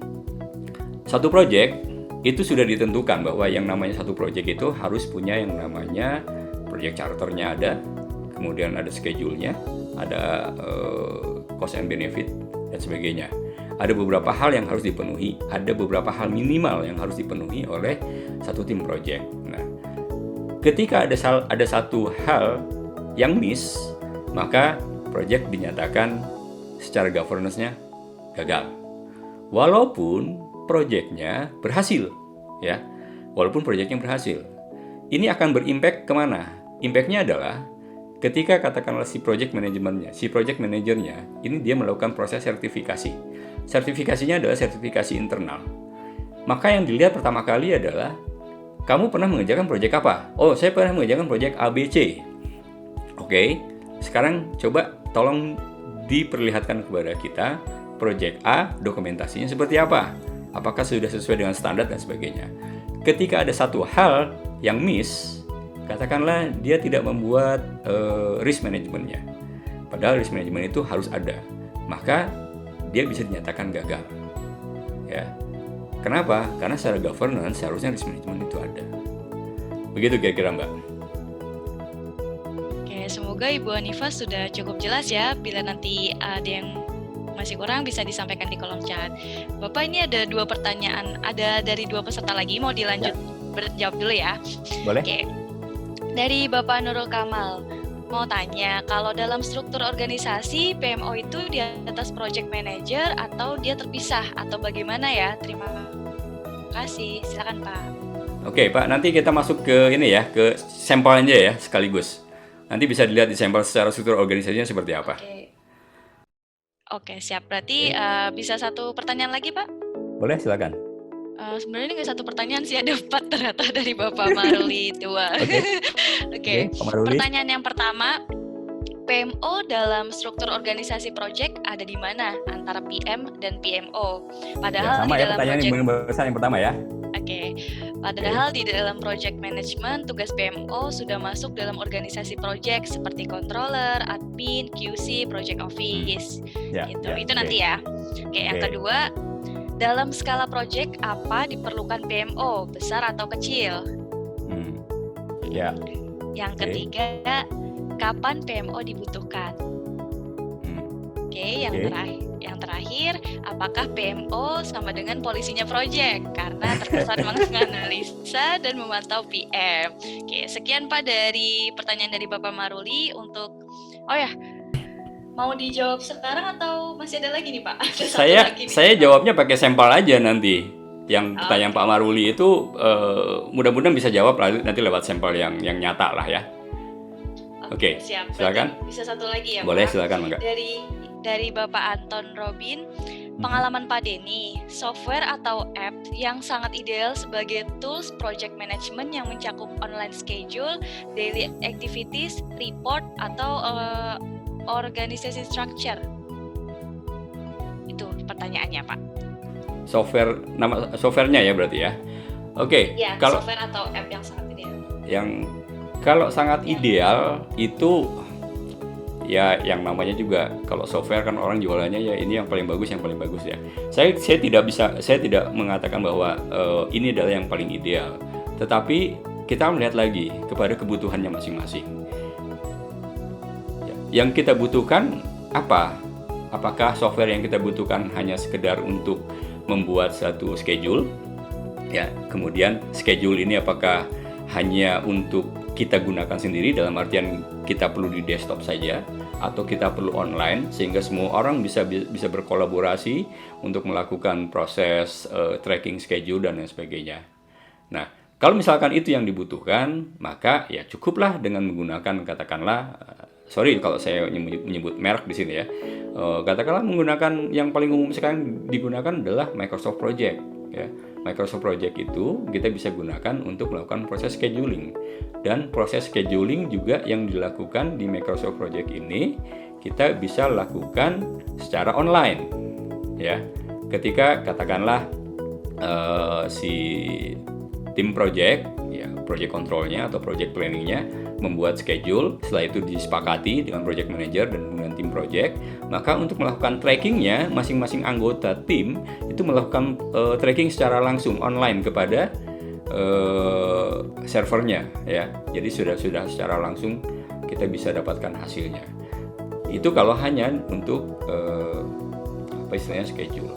satu project itu sudah ditentukan bahwa yang namanya satu project itu harus punya yang namanya project charternya ada, kemudian ada schedule-nya, ada cost and benefit dan sebagainya. Ada beberapa hal yang harus dipenuhi, ada beberapa hal minimal yang harus dipenuhi oleh satu tim project. Nah, ketika ada satu hal yang miss, maka project dinyatakan secara governance-nya gagal. Walaupun project-nya berhasil, ya. Walaupun project-nya berhasil. Ini akan berimpact kemana? Impact-nya adalah ketika katakanlah si project manajernya, ini dia melakukan proses sertifikasi. Sertifikasinya adalah sertifikasi internal. Maka yang dilihat pertama kali adalah kamu pernah mengerjakan proyek apa? Oh, saya pernah mengerjakan proyek ABC. Oke, sekarang coba tolong diperlihatkan kepada kita project A dokumentasinya seperti apa, apakah sudah sesuai dengan standar dan sebagainya. Ketika ada satu hal yang miss, katakanlah dia tidak membuat risk manajemennya, padahal risk management itu harus ada, maka dia bisa dinyatakan gagal. Ya, kenapa? Karena secara governance seharusnya risk management itu ada. Begitu kira-kira Mbak. Oke, semoga Ibu Hanifah sudah cukup jelas ya. Bila nanti ada yang masih kurang bisa disampaikan di kolom chat. Bapak, ini ada 2 pertanyaan, ada dari 2 peserta lagi, mau dilanjut berjawab dulu ya. Boleh? Oke. Dari Bapak Nurul Kamal, mau tanya, kalau dalam struktur organisasi PMO itu di atas project manager atau dia terpisah atau bagaimana ya? Terima kasih. Silakan Pak. Oke Pak, nanti kita masuk ke ini ya, ke sampel aja ya sekaligus. Nanti bisa dilihat di sampel secara struktur organisasinya seperti apa. Oke, siap. Berarti bisa 1 pertanyaan lagi Pak? Boleh, silakan. Sebenarnya ini nggak 1 pertanyaan sih, ada 4 ternyata dari Bapak Maruli itu. Oke. Pak Maruli. Pertanyaan yang pertama, PMO dalam struktur organisasi project ada di mana antara PM dan PMO? Padahal sama di ya dalam pertanyaan project, yang besar yang pertama ya. Oke. Padahal di dalam project management tugas PMO sudah masuk dalam organisasi project seperti controller, admin, QC, project office. Itu nanti ya. Oke, yang kedua, dalam skala project apa diperlukan PMO, besar atau kecil? Yang ketiga, kapan PMO dibutuhkan? Oke, yang terakhir, apakah PMO sama dengan polisinya project? Karena terkesan menganalisa dan memantau PM. Oke, sekian Pak dari pertanyaan dari Bapak Maruli untuk, mau dijawab sekarang atau masih ada lagi nih Pak? Saya jawabnya pakai sampel aja nanti. Yang pertanyaan Pak Maruli itu mudah-mudahan bisa jawab nanti lewat sampel yang nyata lah ya. Oke, siap. Silakan. Berarti bisa 1 lagi ya Boleh, Pak? silakan Mbak. Dari Bapak Anton Robin, pengalaman Pak Denny, software atau app yang sangat ideal sebagai tools project management yang mencakup online schedule, daily activities, report, atau organisasi structure? Itu pertanyaannya Pak. Nama softwarenya ya berarti ya. Oke. Ya, Kalau software atau app yang sangat ideal. Kalau sangat ideal itu ya yang namanya juga kalau software kan orang jualannya ya ini yang paling bagus ya. Saya tidak mengatakan bahwa ini adalah yang paling ideal. Tetapi kita melihat lagi kepada kebutuhannya masing-masing. Yang kita butuhkan apa? Apakah software yang kita butuhkan hanya sekedar untuk membuat satu schedule? Ya, kemudian schedule ini apakah hanya untuk kita gunakan sendiri dalam artian kita perlu di desktop saja atau kita perlu online sehingga semua orang bisa berkolaborasi untuk melakukan proses tracking schedule dan lain sebagainya. Nah, kalau misalkan itu yang dibutuhkan, maka ya cukuplah dengan menggunakan katakanlah sorry kalau saya menyebut merek di sini ya. Katakanlah menggunakan yang paling umum sekarang digunakan adalah Microsoft Project ya. Microsoft Project itu kita bisa gunakan untuk melakukan proses scheduling. Dan proses scheduling juga yang dilakukan di Microsoft Project ini kita bisa lakukan secara online ya. Ketika katakanlah si tim project ya, project controlnya atau project planningnya membuat schedule, setelah itu disepakati dengan project manager dan dengan tim project, maka untuk melakukan trackingnya masing-masing anggota tim itu melakukan tracking secara langsung online kepada servernya ya. Jadi sudah secara langsung kita bisa dapatkan hasilnya. Itu kalau hanya untuk apa istilahnya schedule.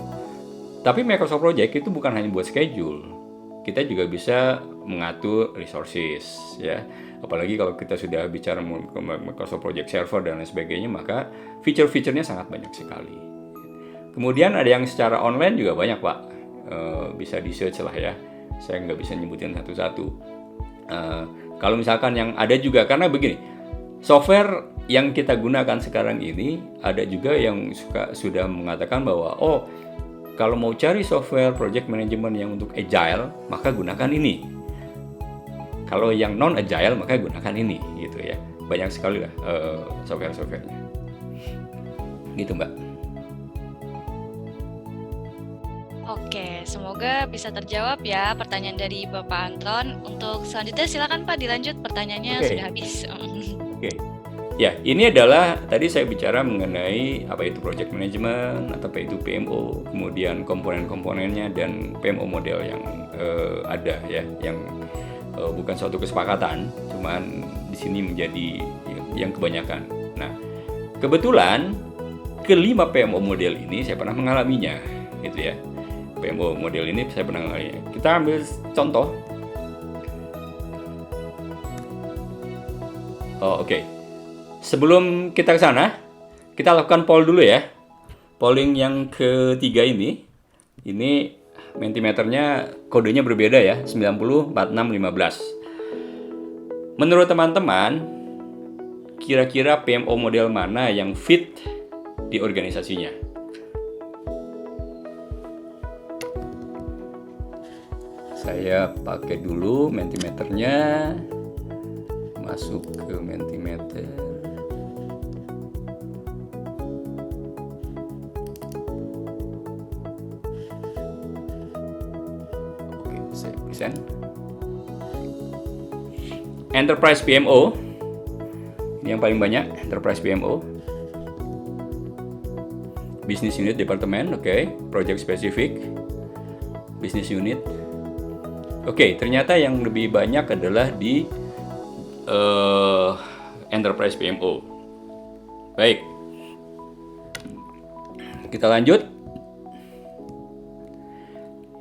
Tapi Microsoft Project itu bukan hanya buat schedule. Kita juga bisa mengatur resources ya. Apalagi kalau kita sudah bicara Microsoft Project Server dan lain sebagainya, maka fitur-fiturnya sangat banyak sekali. Kemudian ada yang secara online juga banyak Pak. Bisa di search lah ya. Saya nggak bisa nyebutin satu-satu. Kalau misalkan yang ada juga, karena begini, software yang kita gunakan sekarang ini ada juga yang sudah mengatakan bahwa kalau mau cari software project management yang untuk agile, maka gunakan ini. Kalau yang non agile, maka gunakan ini, gitu ya. Banyak sekali lah software-softwarenya. Gitu Mbak. Oke, semoga bisa terjawab ya pertanyaan dari Bapak Anton. Untuk selanjutnya silakan Pak dilanjut, pertanyaannya Oke. sudah habis. Oke. Ya, ini adalah tadi saya bicara mengenai apa itu project management, atau apa itu PMO, kemudian komponen-komponennya dan PMO model yang ada ya, yang bukan suatu kesepakatan, cuman di sini menjadi yang kebanyakan. Nah, kebetulan kelima PMO model ini saya pernah mengalaminya, gitu ya. PMO model ini saya pernah mengalaminya. Kita ambil contoh. Oke. Sebelum kita ke sana, kita lakukan poll dulu ya. Polling yang ketiga ini Mentimeternya kodenya berbeda ya, 90, 46, 15. Menurut teman-teman, kira-kira PMO model mana yang fit di organisasinya? Saya pakai dulu Mentimeternya, masuk ke Mentimeter. Oke, saya present. Enterprise PMO, ini yang paling banyak, Enterprise PMO. Business Unit Department, oke. Project Specific, Business Unit. Oke, ternyata yang lebih banyak adalah di Enterprise PMO. Baik, kita lanjut.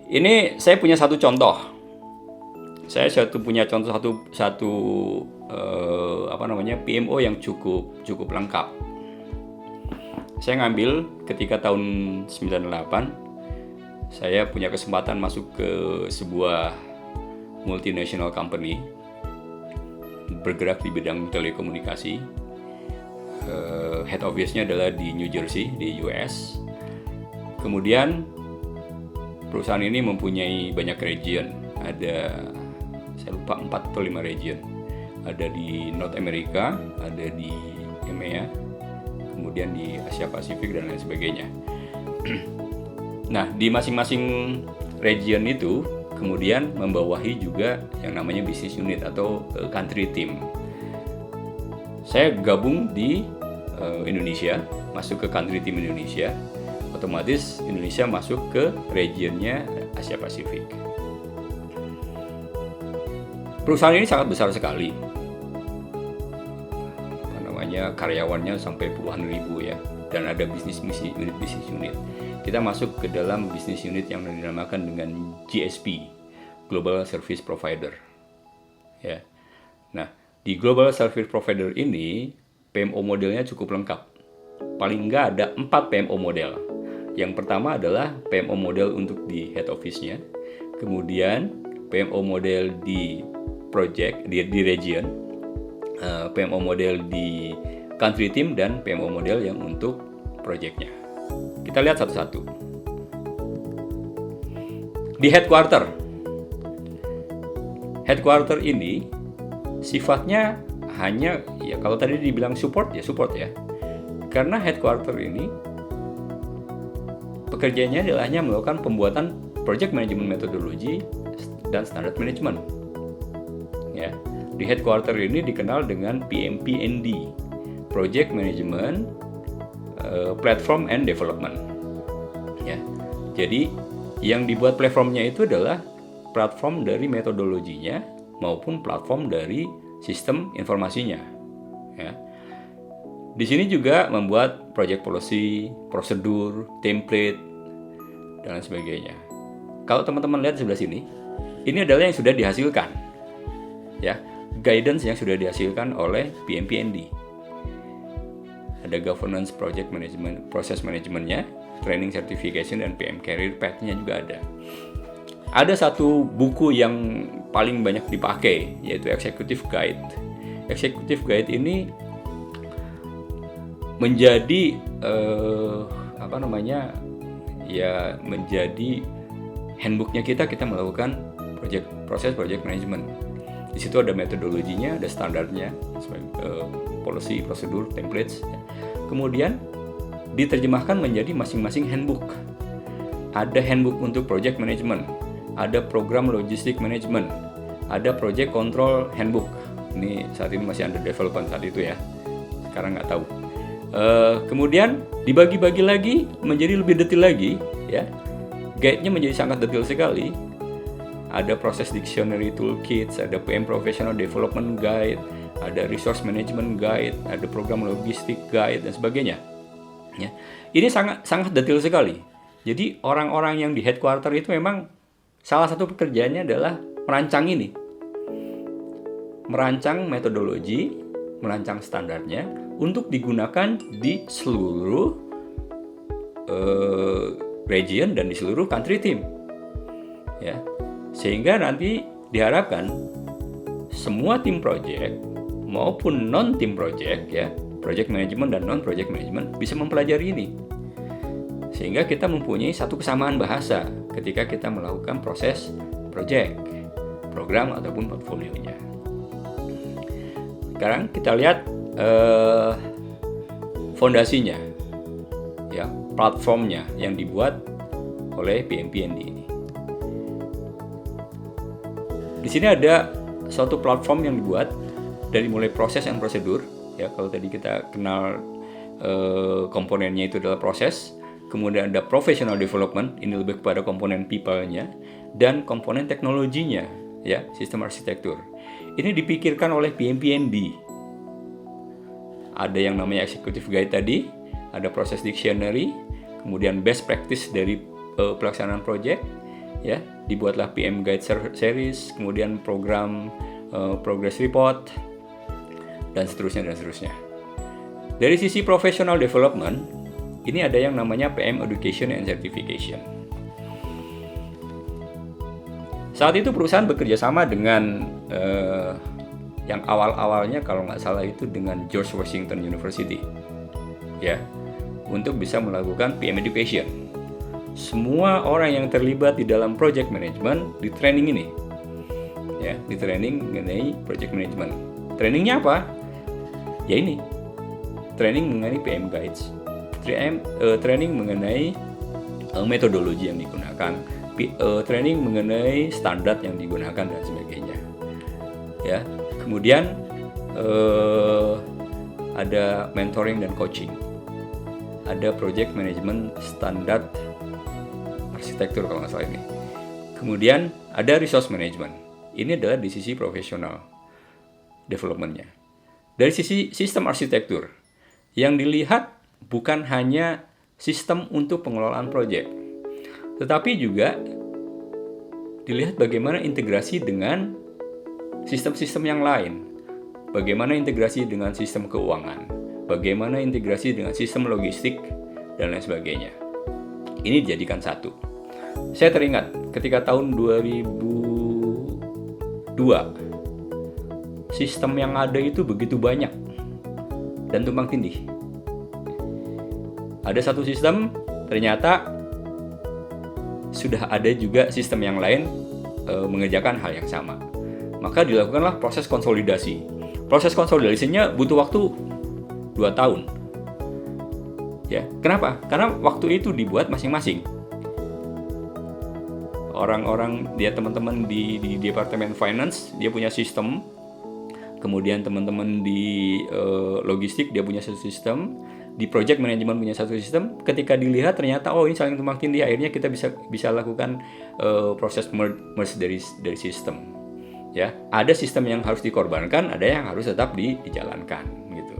Ini saya punya satu contoh. Saya punya contoh satu PMO yang cukup lengkap. Saya ngambil ketika tahun 98, saya punya kesempatan masuk ke sebuah multinational company bergerak di bidang telekomunikasi. Head office-nya adalah di New Jersey, di US. Kemudian perusahaan ini mempunyai banyak region. Ada, saya lupa, 4 atau 5 region. Ada di North America, ada di EMEA, kemudian di Asia Pasifik dan lain sebagainya. Nah, di masing-masing region itu kemudian membawahi juga yang namanya business unit atau country team. Saya gabung di Indonesia, masuk ke country team Indonesia. Otomatis Indonesia masuk ke regionnya Asia Pasifik. Perusahaan ini sangat besar sekali. Karyawannya sampai puluhan ribu ya, dan ada business unit. Kita masuk ke dalam business unit yang dinamakan dengan GSP, Global Service Provider. Ya. Nah, di Global Service Provider ini PMO modelnya cukup lengkap. Paling nggak ada 4 PMO model. Yang pertama adalah PMO model untuk di head office-nya, kemudian PMO model di project di region, PMO model di country team, dan PMO model yang untuk project-nya. Kita lihat satu-satu. Di headquarter ini sifatnya hanya, ya kalau tadi dibilang support ya, karena headquarter ini pekerjaannya adalah hanya melakukan pembuatan project management methodology dan standard management. Ya, di headquarter ini dikenal dengan PMP&D, Project Management Platform and Development. Ya, jadi yang dibuat platformnya itu adalah platform dari metodologinya maupun platform dari sistem informasinya. Ya. Di sini juga membuat project policy, prosedur, template, dan lain sebagainya. Kalau teman-teman lihat sebelah sini, ini adalah yang sudah dihasilkan, ya, guidance yang sudah dihasilkan oleh PMP&D. Ada governance, project management, proses manajemennya, training certification, dan PM career path-nya juga ada. Ada satu buku yang paling banyak dipakai, yaitu Executive Guide. Executive Guide ini menjadi menjadi handbooknya kita melakukan proses project management. Di situ ada metodologinya, ada standarnya, policy, prosedur, templates. Kemudian diterjemahkan menjadi masing-masing handbook. Ada handbook untuk project management, ada program logistik management, ada project control handbook. Ini saat ini masih under development saat itu ya. Sekarang nggak tahu. Kemudian dibagi-bagi lagi menjadi lebih detail lagi, ya. Guide-nya menjadi sangat detail sekali. Ada proses dictionary toolkits, ada PM Professional Development Guide, ada Resource Management Guide, ada program logistik guide dan sebagainya. Ya. Ini sangat detail sekali. Jadi orang-orang yang di headquarter itu memang salah satu pekerjaannya adalah merancang ini. Merancang metodologi, merancang standarnya untuk digunakan di seluruh region dan di seluruh country team. Ya. Sehingga nanti diharapkan semua tim project maupun non-tim project, ya, project management dan non-project management bisa mempelajari ini. Sehingga kita mempunyai satu kesamaan bahasa ketika kita melakukan proses project, program ataupun portfolionya. Sekarang kita lihat fondasinya, ya, platformnya yang dibuat oleh PMPND ini. Di sini ada suatu platform yang dibuat dari mulai proses dan prosedur, ya. Kalau tadi kita kenal komponennya itu adalah proses, kemudian ada professional development, ini lebih kepada komponen people-nya, dan komponen teknologinya, ya, sistem arsitektur. Ini dipikirkan oleh PMPND. Ada yang namanya executive guide tadi, ada proses dictionary, kemudian best practice dari pelaksanaan project, ya, dibuatlah PM Guide Series, kemudian program progress report, dan seterusnya dan seterusnya. Dari sisi professional development, ini ada yang namanya PM Education and Certification. Saat itu perusahaan bekerja sama dengan yang awal-awalnya kalau nggak salah itu dengan George Washington University, ya, untuk bisa melakukan PM Education. Semua orang yang terlibat di dalam project management di training ini, ya, di training mengenai project management. Trainingnya apa? Ya ini, training mengenai PM Guides, training mengenai metodologi yang digunakan, training mengenai standar yang digunakan dan sebagainya. Ya, kemudian ada mentoring dan coaching, ada project management standar arsitektur kalau nggak salah ini. Kemudian ada resource management. Ini adalah di sisi profesional development-nya. Dari sisi sistem arsitektur, yang dilihat bukan hanya sistem untuk pengelolaan proyek, tetapi juga dilihat bagaimana integrasi dengan sistem-sistem yang lain, bagaimana integrasi dengan sistem keuangan, bagaimana integrasi dengan sistem logistik, dan lain sebagainya. Ini dijadikan satu. Saya teringat ketika tahun 2002, sistem yang ada itu begitu banyak dan tumpang tindih. Ada satu sistem, ternyata sudah ada juga sistem yang lain mengerjakan hal yang sama. Maka dilakukanlah proses konsolidasi. Proses konsolidasinya butuh waktu 2 tahun. Ya, kenapa? Karena waktu itu dibuat masing-masing. Orang-orang, dia teman-teman di Departemen Finance, dia punya sistem. Kemudian teman-teman di logistik, dia punya satu sistem. Di project management punya satu sistem. Ketika dilihat ternyata ini saling tumpang tindih, akhirnya kita bisa lakukan proses merge dari sistem. Ya, ada sistem yang harus dikorbankan, ada yang harus tetap dijalankan gitu.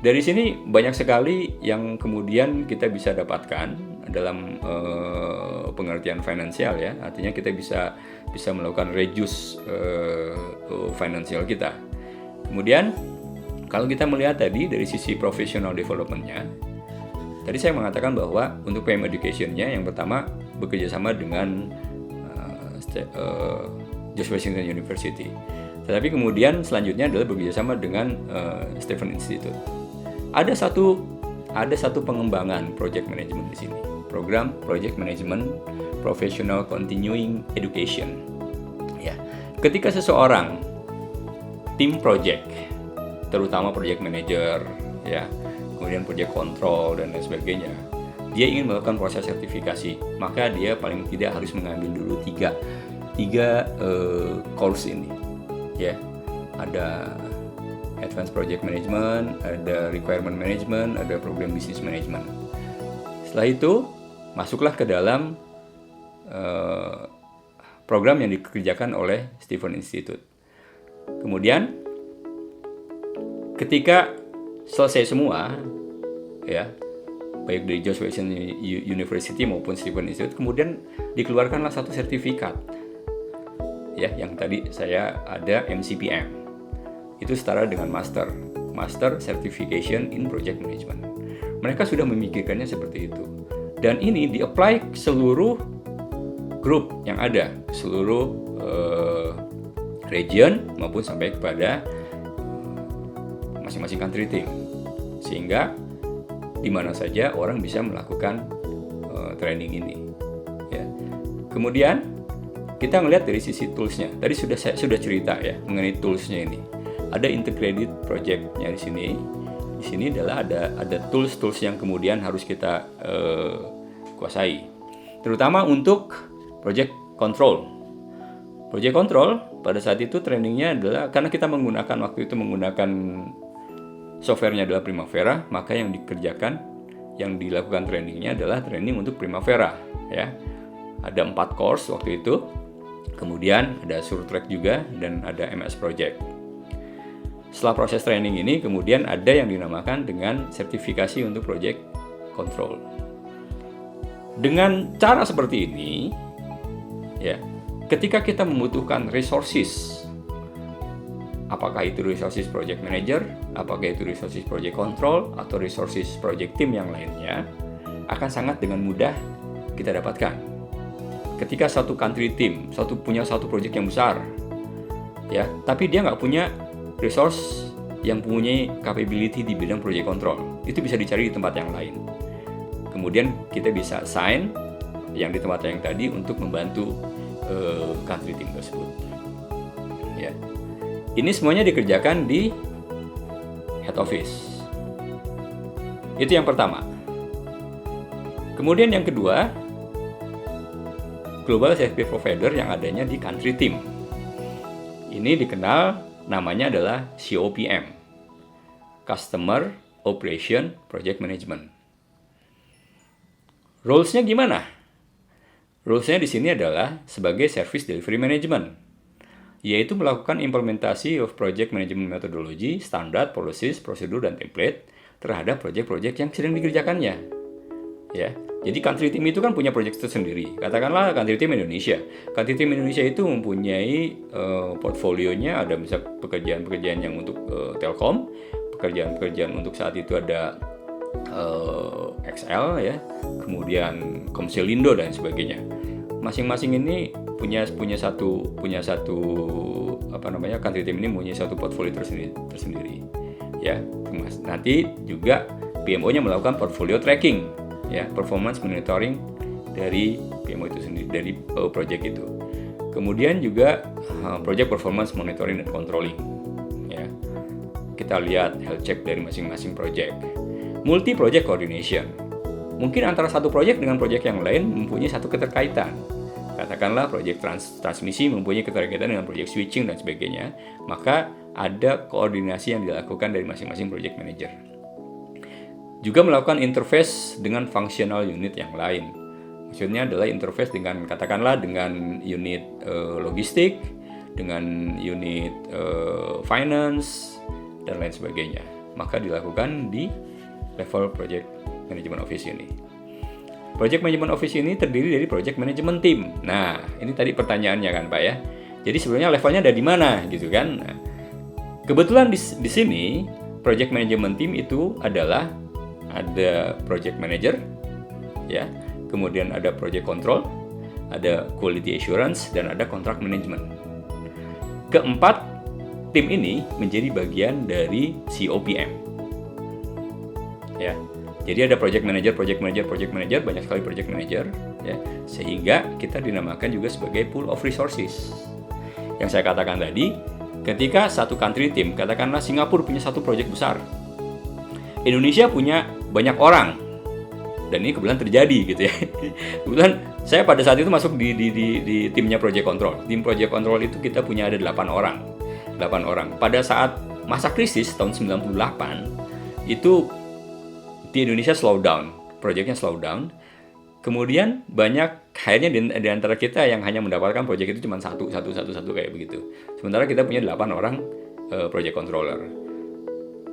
Dari sini banyak sekali yang kemudian kita bisa dapatkan dalam pengertian finansial, ya. Artinya kita bisa melakukan reduce finansial kita. Kemudian kalau kita melihat tadi dari sisi professional development-nya, tadi saya mengatakan bahwa untuk PM Education-nya yang pertama bekerja sama dengan George Washington University. Tetapi kemudian selanjutnya adalah bekerja sama dengan Stephen Institute. Ada satu pengembangan project management di sini. Program Project Management Professional Continuing Education. Ya, ketika seseorang tim project, terutama project manager, ya, kemudian project control dan lain sebagainya, dia ingin melakukan proses sertifikasi, maka dia paling tidak harus mengambil dulu tiga course ini, ya. Ada Advanced Project Management, ada Requirement Management, ada Program Business Management. Setelah itu masuklah ke dalam program yang dikerjakan oleh Stephen Institute. Kemudian ketika selesai semua, ya, baik dari George Washington University maupun Stephen Institute, kemudian dikeluarkanlah satu sertifikat, ya, yang tadi saya ada MCPM. Itu setara dengan Master Certification in Project Management. Mereka sudah memikirkannya seperti itu. Dan ini di-apply seluruh grup yang ada, seluruh region maupun sampai kepada masing-masing country team, sehingga di mana saja orang bisa melakukan training ini, ya. Kemudian kita melihat dari sisi toolsnya. Tadi saya sudah cerita, ya, mengenai toolsnya ini. Ada integrated project-nya di sini. Di sini adalah ada tools yang kemudian harus kita kuasai, terutama untuk project control. Project control pada saat itu trainingnya adalah karena kita menggunakan softwarenya adalah Primavera, maka yang dilakukan trainingnya adalah training untuk Primavera, ya. Ada 4 course waktu itu, kemudian ada Surtrack juga dan ada MS Project. Setelah proses training ini, kemudian ada yang dinamakan dengan sertifikasi untuk project control. Dengan cara seperti ini, ya, ketika kita membutuhkan resources, apakah itu resources project manager, apakah itu resources project control, atau resources project team yang lainnya, akan sangat dengan mudah kita dapatkan. Ketika satu country team punya satu project yang besar, ya, tapi dia nggak punya resource yang mempunyai capability di bidang project control, itu bisa dicari di tempat yang lain. Kemudian kita bisa assign yang di tempat yang tadi untuk membantu country team tersebut, ya. Ini semuanya dikerjakan di head office. Itu yang pertama. Kemudian yang kedua, global service provider yang adanya di country team. Ini dikenal namanya adalah COPM, Customer Operation Project Management. Roles-nya gimana? Roles-nya di sini adalah sebagai Service Delivery Management, yaitu melakukan implementasi of project management methodology, standar, policies, prosedur, dan template terhadap proyek-proyek yang sedang dikerjakannya. Ya, jadi country team itu kan punya proyek tersendiri. Katakanlah country team Indonesia. Country team Indonesia itu mempunyai portfolionya, ada misal pekerjaan-pekerjaan yang untuk Telkom, pekerjaan-pekerjaan untuk saat itu ada XL, ya, kemudian Komselindo dan sebagainya. Masing-masing ini punya satu country team ini punya satu portfolio tersendiri, ya. Nanti juga PMO-nya melakukan portfolio tracking, ya, performance monitoring dari PMO itu sendiri, dari project itu. Kemudian juga project performance monitoring dan controlling, ya. Kita lihat health check dari masing-masing project. Multi project coordination, mungkin antara satu project dengan project yang lain mempunyai satu keterkaitan. Katakanlah project transmisi mempunyai keterkaitan dengan project switching dan sebagainya, maka ada koordinasi yang dilakukan dari masing-masing project manager. Juga melakukan interface dengan functional unit yang lain. Maksudnya adalah interface dengan, katakanlah, dengan unit logistik, dengan unit finance, dan lain sebagainya. Maka dilakukan di level Project Management Office ini. Project Management Office ini terdiri dari Project Management Team. Nah, ini tadi pertanyaannya kan, Pak, ya. Jadi sebenarnya levelnya ada di mana, gitu kan? Nah, kebetulan di sini Project Management Team itu adalah ada Project Manager, ya. Kemudian ada Project Control, ada Quality Assurance, dan ada Contract Management. Keempat tim ini menjadi bagian dari COPM. Ya, jadi ada project manager, banyak sekali project manager, ya, sehingga kita dinamakan juga sebagai pool of resources. Yang saya katakan tadi, ketika satu country team, katakanlah Singapura punya satu project besar, Indonesia punya banyak orang, dan ini kebetulan terjadi gitu ya. Kebetulan saya pada saat itu masuk di timnya Project Control. Tim Project Control itu kita punya ada 8 orang. Pada saat masa krisis tahun 98 itu di Indonesia slow down, proyeknya slow down. Kemudian banyak akhirnya di antara kita yang hanya mendapatkan proyek itu cuma satu kayak begitu. Sementara kita punya 8 orang project controller.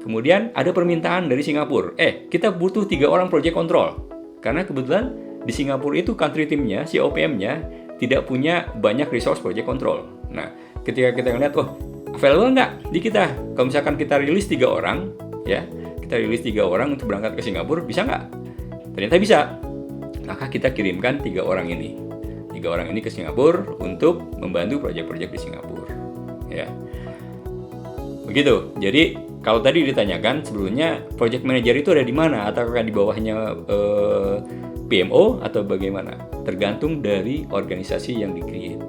Kemudian ada permintaan dari Singapura, kita butuh 3 orang project control. Karena kebetulan di Singapura itu country teamnya, COPM-nya tidak punya banyak resource project control. Nah, ketika kita ngeliat, available nggak di kita? Kalau misalkan kita rilis 3 orang, ya, kita rilis 3 orang untuk berangkat ke Singapura, bisa nggak? Ternyata bisa. Maka kita kirimkan 3 orang ini. 3 orang ini ke Singapura untuk membantu proyek-proyek di Singapura. Ya. Begitu. Jadi, kalau tadi ditanyakan sebelumnya project manager itu ada di mana? Ataukah di bawahnya PMO atau bagaimana? Tergantung dari organisasi yang di-create.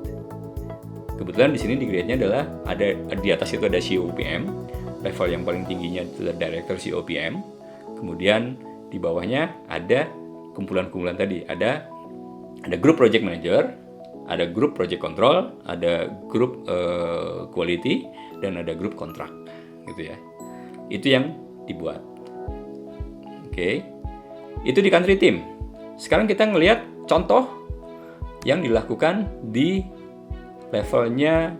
Kebetulan di sini di-create-nya adalah ada di atas itu ada COPM, level yang paling tingginya itu adalah Director COPM. Kemudian di bawahnya ada kumpulan-kumpulan tadi, ada grup project manager, ada grup project control, ada grup quality, dan ada grup kontrak, gitu ya. Itu yang dibuat. Oke. Itu di country team. Sekarang kita ngelihat contoh yang dilakukan di levelnya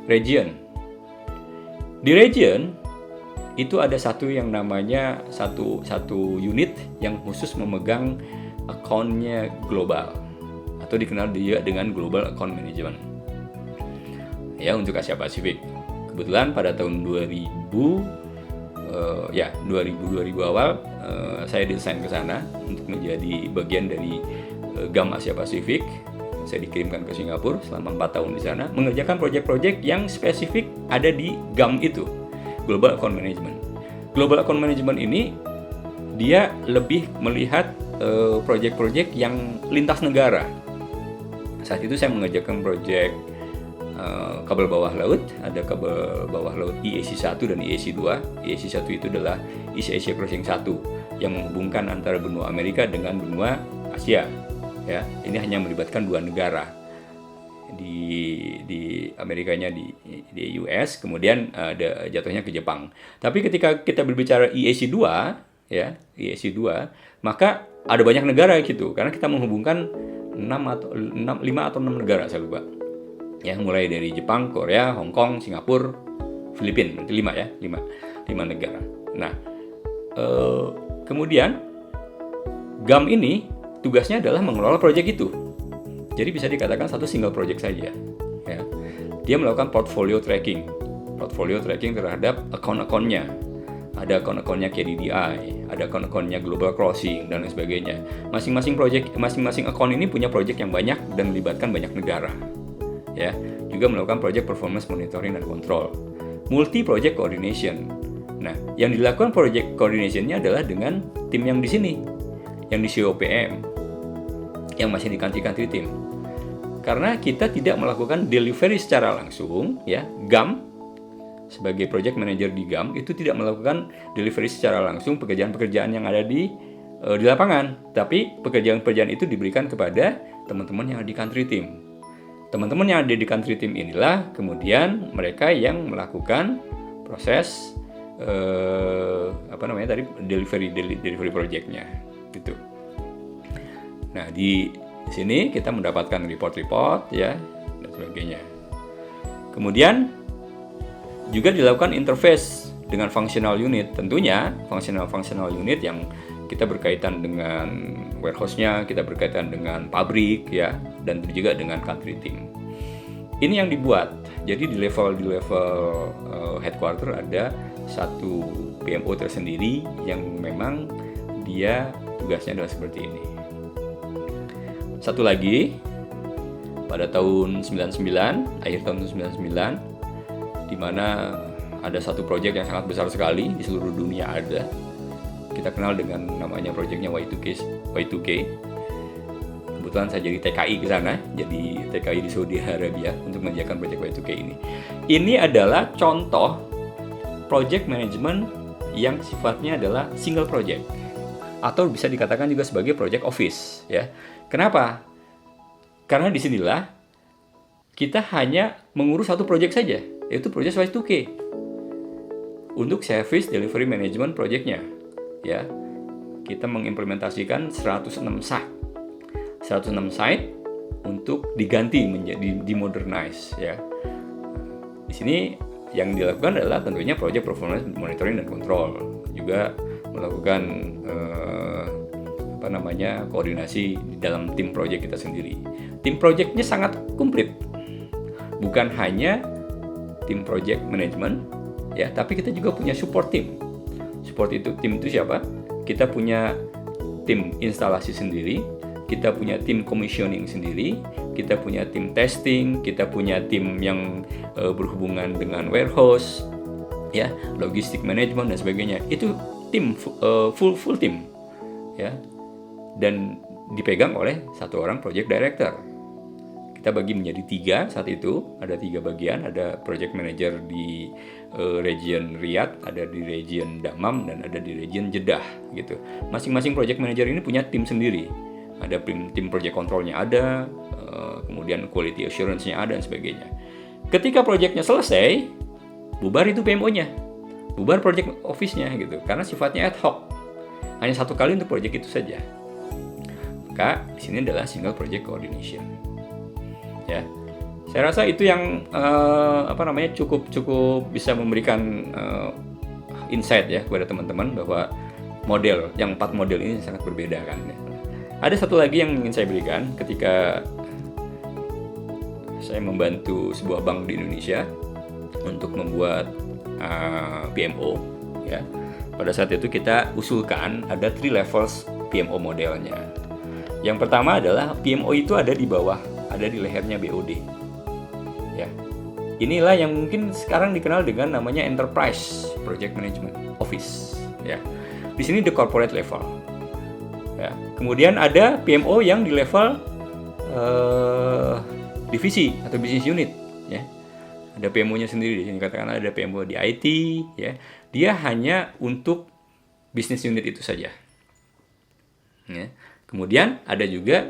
region. Di region itu ada satu yang namanya satu unit yang khusus memegang account-nya global atau dikenal dia dengan Global Account Management. Ya, untuk Asia Pasifik. Kebetulan pada tahun 2000 awal saya desain ke sana untuk menjadi bagian dari GAM Asia Pasifik. Saya dikirimkan ke Singapura selama 4 tahun di sana mengerjakan proyek-proyek yang spesifik ada di GAM itu, Global Account Management. Global Account Management ini dia lebih melihat proyek-proyek yang lintas negara. Saat itu saya mengerjakan proyek kabel bawah laut, ada kabel bawah laut EAC 1 dan EAC 2. EAC 1 itu adalah East Asia Crossing 1 yang menghubungkan antara benua Amerika dengan benua Asia. Ya, ini hanya melibatkan 2 negara. Di Amerikanya di US, kemudian ada jatuhnya ke Jepang. Tapi ketika kita berbicara EAC 2, ya, EAC 2, maka ada banyak negara gitu karena kita menghubungkan 5 atau 6 negara, saya lupa. Ya, mulai dari Jepang, Korea, Hong Kong, Singapura, Filipina, berarti 5 ya, 5 negara. Nah, kemudian GAM ini tugasnya adalah mengelola proyek itu. Jadi bisa dikatakan satu single project saja. Ya. Dia melakukan portfolio tracking terhadap account-accountnya. Ada account-accountnya KDDI, ada account-accountnya Global Crossing dan lain sebagainya. Masing-masing account ini punya proyek yang banyak dan melibatkan banyak negara. Ya, juga melakukan project performance monitoring dan control, multi project coordination. Nah, yang dilakukan project coordination-nya adalah dengan tim yang di sini, yang di COPM, yang masih di country team. Karena kita tidak melakukan delivery secara langsung, ya, GAM sebagai project manager di GAM itu tidak melakukan delivery secara langsung pekerjaan-pekerjaan yang ada di lapangan, tapi pekerjaan-pekerjaan itu diberikan kepada teman-teman yang ada di country team. Teman-teman yang ada di country team inilah kemudian mereka yang melakukan proses delivery projectnya gitu. Nah, di sini kita mendapatkan report ya dan sebagainya. Kemudian juga dilakukan interface dengan functional unit. Tentunya functional unit yang kita berkaitan dengan warehouse-nya, kita berkaitan dengan pabrik ya, dan juga dengan country team. Ini yang dibuat. Jadi di level headquarter ada satu PMO tersendiri yang memang dia tugasnya adalah seperti ini. Satu lagi, pada tahun 99, akhir tahun 99, di mana ada satu proyek yang sangat besar sekali di seluruh dunia ada. Kita kenal dengan namanya proyeknya Y2K. Kebetulan saya jadi TKI ke sana, jadi TKI di Saudi Arabia untuk mengerjakan proyek Y2K ini. Ini adalah contoh project management yang sifatnya adalah single project atau bisa dikatakan juga sebagai project office ya. Kenapa? Karena disinilah kita hanya mengurus satu project saja, yaitu project Y2K untuk service delivery management projectnya ya. Kita mengimplementasikan 106 site untuk diganti menjadi dimodernize ya. Di sini yang dilakukan adalah tentunya project performance monitoring dan control, juga melakukan koordinasi di dalam tim project kita sendiri. Tim projectnya sangat komplit, bukan hanya tim project management ya, tapi kita juga punya support team. Tim itu siapa? Kita punya tim instalasi sendiri, kita punya tim commissioning sendiri, kita punya tim testing, kita punya tim yang berhubungan dengan warehouse, ya, logistik management dan sebagainya. Itu tim full tim, ya, dan dipegang oleh satu orang project director. Kita bagi menjadi 3 saat itu, ada 3 bagian, ada project manager di region Riyadh, ada di region Dammam, dan ada di region Jeddah gitu. Masing-masing project manager ini punya tim sendiri. Ada tim project controlnya ada, kemudian quality assurance-nya ada dan sebagainya. Ketika projectnya selesai, bubar itu PMO-nya, bubar project office-nya gitu, karena sifatnya ad hoc, hanya satu kali untuk project itu saja. Maka di sini adalah single project coordination. Ya, saya rasa itu yang cukup bisa memberikan insight ya kepada teman-teman bahwa yang 4 model ini sangat berbeda kan. Ya. Ada satu lagi yang ingin saya berikan ketika saya membantu sebuah bank di Indonesia untuk membuat PMO. Ya, pada saat itu kita usulkan ada 3 levels PMO modelnya. Yang pertama adalah PMO itu ada di bawah, ada di lehernya BOD. Ya. Inilah yang mungkin sekarang dikenal dengan namanya Enterprise Project Management Office, ya. Di sini the corporate level. Ya. Kemudian ada PMO yang di level divisi atau business unit, ya. Ada PMO-nya sendiri di sini, katakanlah ada PMO di IT, ya. Dia hanya untuk business unit itu saja. Ya. Kemudian ada juga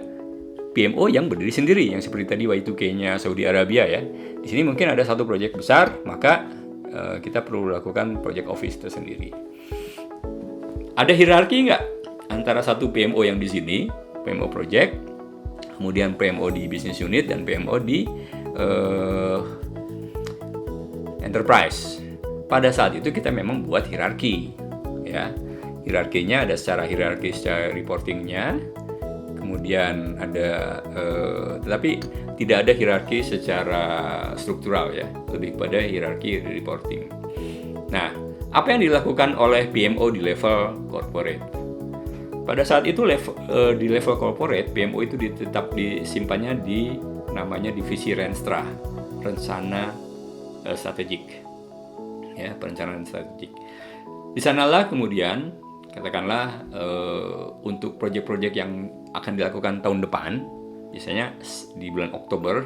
PMO yang berdiri sendiri, yang seperti tadi Y2K-nya Saudi Arabia ya. Di sini mungkin ada satu proyek besar, maka kita perlu lakukan project office tersendiri. Ada hierarki nggak antara satu PMO yang di sini, PMO project, kemudian PMO di business unit dan PMO di enterprise? Pada saat itu kita memang buat hierarki, ya. Hierarkinya ada secara reportingnya. Kemudian ada, tetapi tidak ada hierarki secara struktural ya, lebih pada hierarki reporting. Nah, apa yang dilakukan oleh PMO di level corporate? Pada saat itu di level corporate, PMO itu tetap disimpannya di namanya divisi Renstra, rencana strategik, ya, perencanaan strategik. Di sanalah kemudian katakanlah untuk proyek-proyek yang akan dilakukan tahun depan, biasanya di bulan Oktober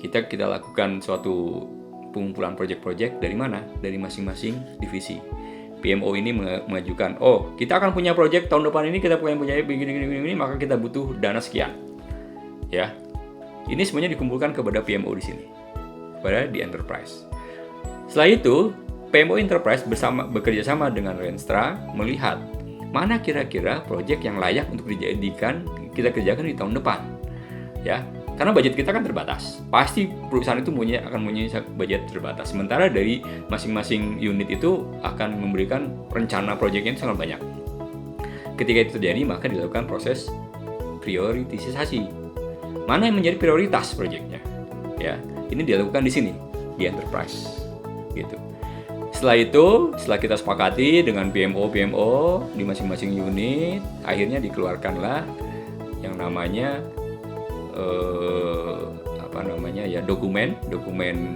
kita lakukan suatu pengumpulan proyek-proyek dari mana? Dari masing-masing divisi. PMO ini mengajukan, oh kita akan punya proyek tahun depan ini, kita punya begini, maka kita butuh dana sekian. Ya, ini semuanya dikumpulkan kepada PMO di sini, kepada di enterprise. Setelah itu PMO Enterprise bekerja sama dengan Renstra melihat mana kira-kira proyek yang layak untuk kita kerjakan di tahun depan, ya. Karena budget kita kan terbatas, pasti perusahaan itu akan punya budget terbatas. Sementara dari masing-masing unit itu akan memberikan rencana proyeknya itu sangat banyak. Ketika itu terjadi, maka dilakukan proses prioritisasi. Mana yang menjadi prioritas proyeknya, ya. Ini dilakukan di sini di enterprise, gitu. Setelah kita sepakati dengan PMO di masing-masing unit, akhirnya dikeluarkanlah yang namanya dokumen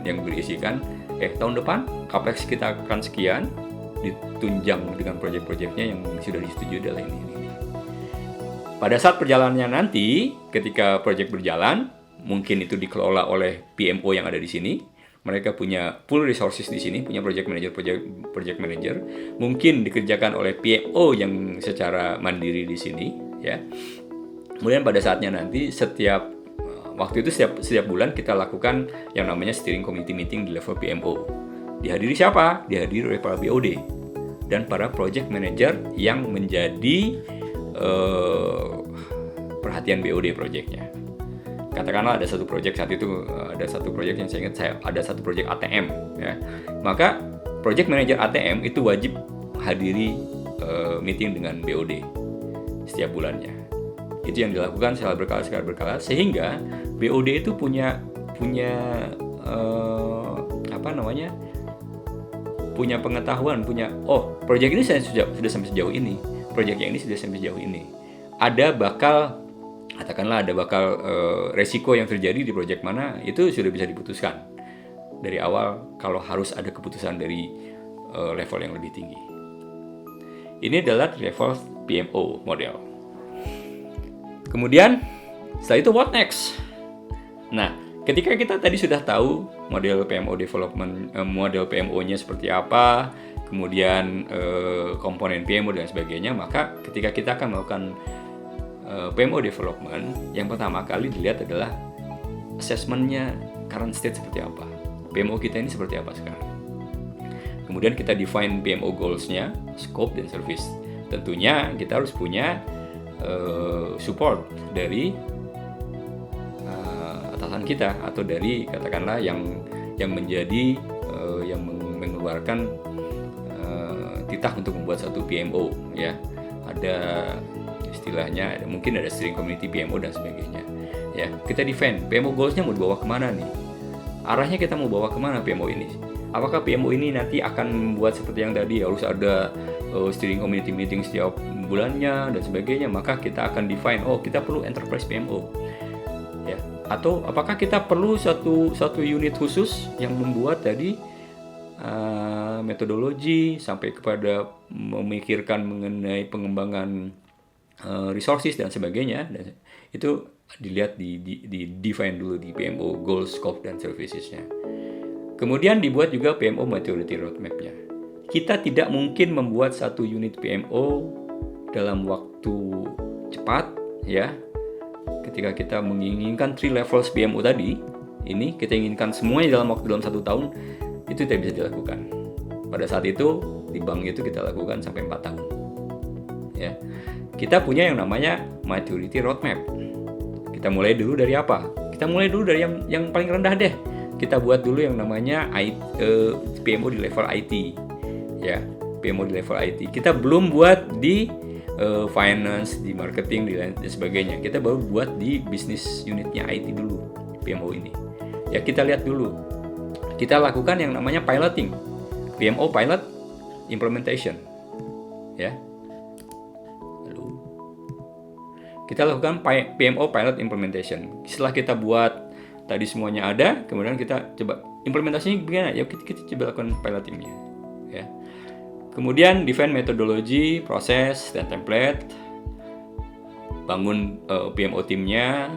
yang berisikan tahun depan capex kita akan sekian, ditunjang dengan proyek-proyeknya yang sudah disetujui adalah ini. Pada saat perjalanannya nanti, ketika proyek berjalan, mungkin itu dikelola oleh PMO yang ada di sini, mereka punya pool resources di sini, punya project manager, mungkin dikerjakan oleh PMO yang secara mandiri di sini, ya. Kemudian pada saatnya nanti waktu itu setiap bulan kita lakukan yang namanya steering committee meeting di level PMO. Dihadiri siapa? Dihadiri oleh para BOD dan para project manager yang menjadi perhatian BOD projectnya. Katakanlah ada satu project saat itu, ada satu project yang saya ingat, ada satu project ATM, ya. Maka project manager ATM itu wajib hadiri meeting dengan BOD setiap bulannya. Itu yang dilakukan secara berkala sehingga BOD itu punya punya pengetahuan, project ini sudah sampai sejauh ini, project yang ini sudah sampai sejauh ini. Ada bakal resiko yang terjadi di project mana, itu sudah bisa diputuskan dari awal kalau harus ada keputusan dari level yang lebih tinggi. Ini adalah level PMO model. Kemudian setelah itu what next? Nah, ketika kita tadi sudah tahu model PMO development, model PMO-nya seperti apa, kemudian komponen PMO dan sebagainya, maka ketika kita akan melakukan PMO development, yang pertama kali dilihat adalah assessment-nya current state seperti apa. PMO kita ini seperti apa sekarang. Kemudian kita define PMO goals-nya, scope dan service. Tentunya kita harus punya support dari atasan kita atau dari katakanlah yang menjadi yang mengeluarkan titah untuk membuat satu PMO, ya. Ada istilahnya, mungkin ada steering committee PMO dan sebagainya, ya. Kita define PMO goals-nya mau dibawa kemana nih, arahnya kita mau bawa kemana PMO ini. Apakah PMO ini nanti akan membuat seperti yang tadi, harus ada steering committee meeting setiap bulannya dan sebagainya, maka kita akan define, kita perlu enterprise PMO, ya. Atau apakah kita perlu satu unit khusus yang membuat tadi metodologi sampai kepada memikirkan mengenai pengembangan resources dan sebagainya, dan itu dilihat di define dulu di PMO goals, scope dan services-nya. Kemudian dibuat juga PMO maturity roadmap-nya. Kita tidak mungkin membuat satu unit PMO dalam waktu cepat, ya. Ketika kita menginginkan 3 levels PMO tadi, ini kita inginkan semuanya dalam 1 tahun, itu tidak bisa dilakukan. Pada saat itu di bank itu kita lakukan sampai 4 tahun, ya. Kita punya yang namanya maturity roadmap. Kita mulai dulu dari apa? Kita mulai dulu dari yang paling rendah deh. Kita buat dulu yang namanya PMO di level IT, ya. PMO di level IT. Kita belum buat di finance, di marketing, dan sebagainya. Kita baru buat di business unitnya IT dulu PMO ini. Ya, kita lihat dulu. Kita lakukan yang namanya piloting, PMO pilot implementation, ya. Lalu kita lakukan PMO pilot implementation. Setelah kita buat tadi semuanya ada, kemudian kita coba implementasinya gimana? Ya, kita coba lakukan pilotingnya, ya. Kemudian define metodologi, proses dan template. Bangun PMO timnya.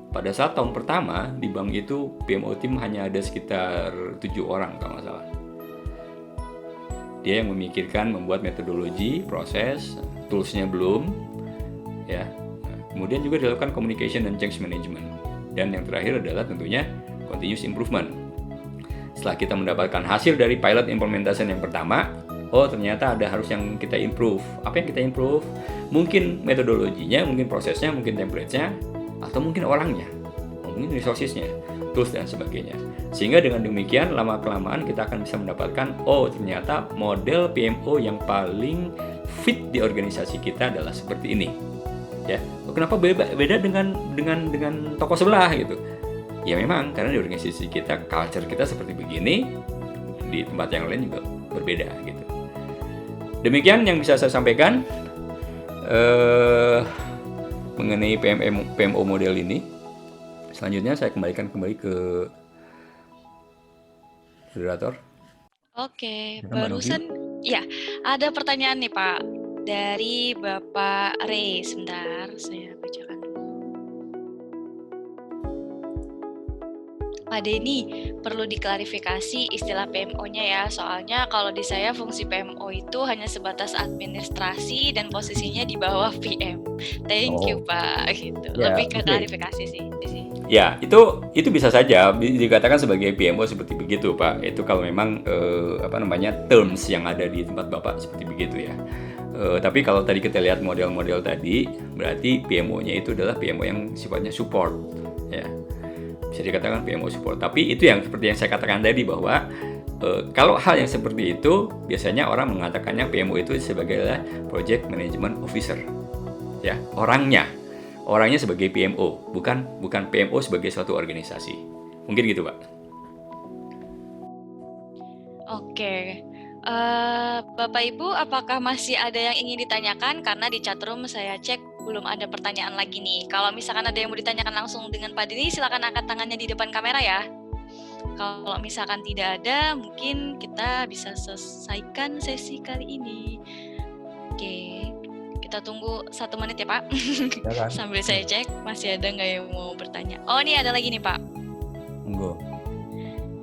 Pada saat tahun pertama di bank itu PMO tim hanya ada sekitar 7 orang kalau nggak salah. Dia yang memikirkan membuat metodologi, proses, tools-nya belum, ya. Kemudian juga dilakukan communication dan change management. Dan yang terakhir adalah tentunya continuous improvement. Setelah kita mendapatkan hasil dari pilot implementation yang pertama, ternyata ada harus yang kita improve. Apa yang kita improve? Mungkin metodologinya, mungkin prosesnya, mungkin template-nya, atau mungkin orangnya, mungkin resources-nya, tools dan sebagainya. Sehingga dengan demikian lama-kelamaan kita akan bisa mendapatkan, ternyata model PMO yang paling fit di organisasi kita adalah seperti ini, ya. Kenapa beda dengan toko sebelah gitu? Ya memang karena di organisasi kita, culture kita seperti begini, di tempat yang lain juga berbeda gitu. Demikian yang bisa saya sampaikan mengenai PMO model ini. Selanjutnya saya kembalikan ke moderator. Oke, barusan ya ada pertanyaan nih Pak dari Bapak Ray. Sebentar, saya bacakan dulu. Pak Denny, perlu diklarifikasi istilah PMO-nya ya, soalnya kalau di saya fungsi PMO itu hanya sebatas administrasi dan posisinya di bawah PM. Thank you Pak, gitu. Ya, Lebih ke oke. klarifikasi sih. Ya, itu bisa saja dikatakan sebagai PMO seperti begitu, Pak. Itu kalau memang terms yang ada di tempat Bapak seperti begitu ya. Tapi kalau tadi kita lihat model-model tadi, berarti PMO-nya itu adalah PMO yang sifatnya support, ya. Bisa dikatakan PMO support. Tapi itu yang seperti yang saya katakan tadi bahwa kalau hal yang seperti itu biasanya orang mengatakannya PMO itu sebagai Project Management Officer, ya, orangnya sebagai PMO, bukan PMO sebagai suatu organisasi. Mungkin gitu, Pak. Oke. Bapak Ibu, apakah masih ada yang ingin ditanyakan? Karena di chatroom saya cek belum ada pertanyaan lagi nih. Kalau misalkan ada yang mau ditanyakan langsung dengan Pak Denny, silakan angkat tangannya di depan kamera ya. Kalau misalkan tidak ada, mungkin kita bisa selesaikan sesi kali ini. Oke, kita tunggu 1 menit ya Pak. Sambil saya cek, masih ada nggak yang mau bertanya? Oh, ini ada lagi nih Pak. Monggo.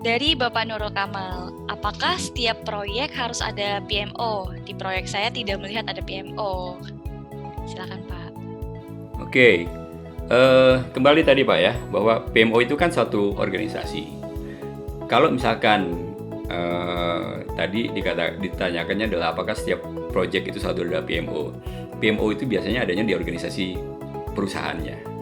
Dari Bapak Nurul Kamal, apakah setiap proyek harus ada PMO? Di proyek saya tidak melihat ada PMO. Silakan Pak. Oke. Kembali tadi Pak ya, bahwa PMO itu kan suatu organisasi. Kalau misalkan tadi ditanyakannya adalah apakah setiap proyek itu selalu ada PMO. PMO itu biasanya adanya di organisasi perusahaannya.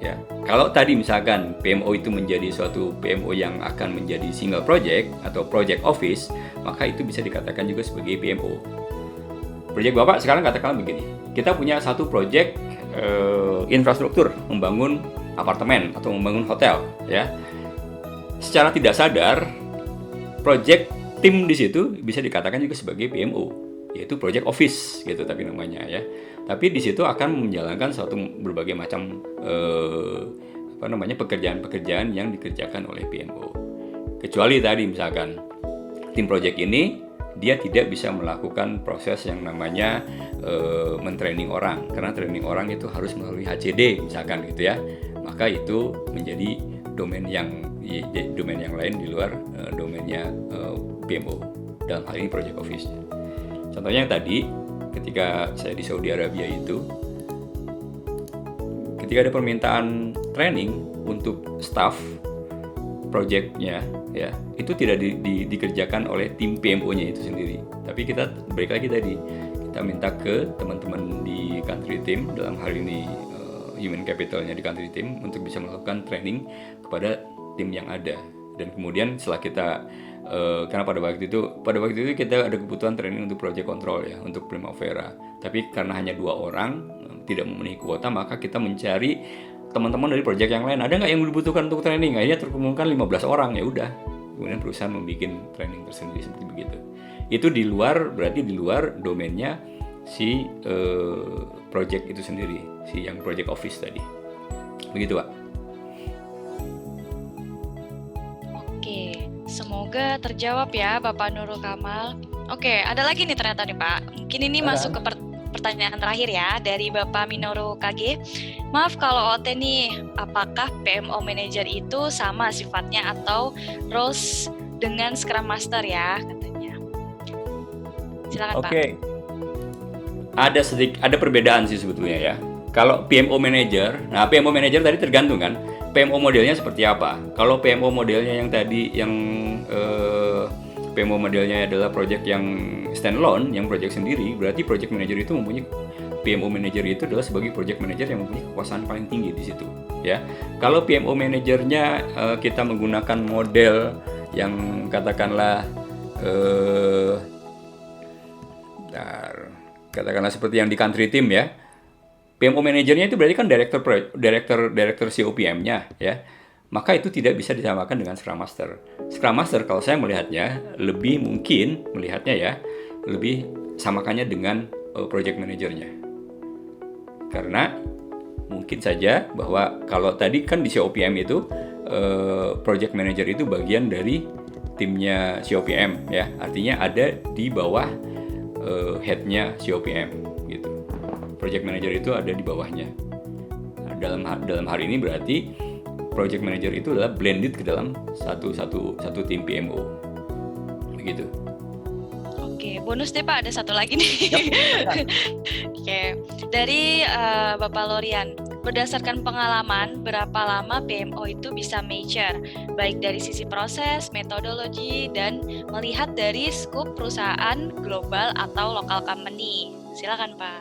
Ya, kalau tadi misalkan PMO itu menjadi suatu PMO yang akan menjadi single project atau project office, maka itu bisa dikatakan juga sebagai PMO. Proyek Bapak sekarang katakanlah begini, kita punya satu proyek infrastruktur, membangun apartemen atau membangun hotel, ya. Secara tidak sadar, proyek tim di situ bisa dikatakan juga sebagai PMO, yaitu project office gitu tapi namanya ya. Tapi di situ akan menjalankan suatu berbagai macam pekerjaan-pekerjaan yang dikerjakan oleh PMO. Kecuali tadi misalkan tim project ini dia tidak bisa melakukan proses yang namanya mentraining orang, karena training orang itu harus melalui HCD misalkan gitu ya. Maka itu menjadi domain yang lain di luar domainnya PMO. Dalam hal ini project office. Contohnya yang tadi ketika saya di Saudi Arabia itu, ketika ada permintaan training untuk staff projectnya, ya itu tidak dikerjakan oleh tim PMO-nya itu sendiri. Tapi kita balik lagi tadi, kita minta ke teman-teman di country team, dalam hal ini human capitalnya di country team, untuk bisa melakukan training kepada tim yang ada. Dan kemudian setelah kita karena pada waktu itu kita ada kebutuhan training untuk project control ya, untuk Primavera. Tapi karena hanya 2 orang tidak memenuhi kuota, maka kita mencari teman-teman dari project yang lain. Ada nggak yang dibutuhkan untuk training? Akhirnya terkumpulkan 15 orang, ya udah. Kemudian perusahaan membuat training tersendiri seperti begitu. Itu berarti di luar domainnya si project itu sendiri, si yang project office tadi. Begitu, Pak. Oke, semoga terjawab ya Bapak Nurul Kamal. Oke, ada lagi nih ternyata nih Pak. Mungkin ini masuk ke pertanyaan terakhir ya dari Bapak Minoru KG. Maaf kalau OT nih, apakah PMO Manager itu sama sifatnya atau roles dengan Scrum Master ya katanya. Silakan Pak. Oke. Ada perbedaan sih sebetulnya ya. Kalau PMO Manager, nah PMO Manager tadi tergantung kan. PMO modelnya seperti apa? Kalau PMO modelnya yang tadi PMO modelnya adalah project yang standalone, yang project sendiri, berarti project manager itu mempunyai PMO manager itu adalah sebagai project manager yang mempunyai kekuasaan paling tinggi di situ, ya. Kalau PMO manajernya kita menggunakan model yang katakanlah seperti yang di country team ya. PMO manajernya itu berarti kan director COPM-nya ya. Maka itu tidak bisa disamakan dengan Scrum Master. Scrum Master kalau saya melihatnya lebih samakannya dengan project manajernya. Karena mungkin saja bahwa kalau tadi kan di COPM itu project manager itu bagian dari timnya COPM ya. Artinya ada di bawah head-nya COPM gitu. Project manager itu ada di bawahnya. Dalam hari ini berarti project manager itu adalah blended ke dalam satu tim PMO. Begitu. Oke, bonus deh Pak, ada satu lagi nih. Oke, dari Bapak Lorian, berdasarkan pengalaman, berapa lama PMO itu bisa mature, baik dari sisi proses, metodologi, dan melihat dari skup perusahaan global atau local company. Silakan Pak.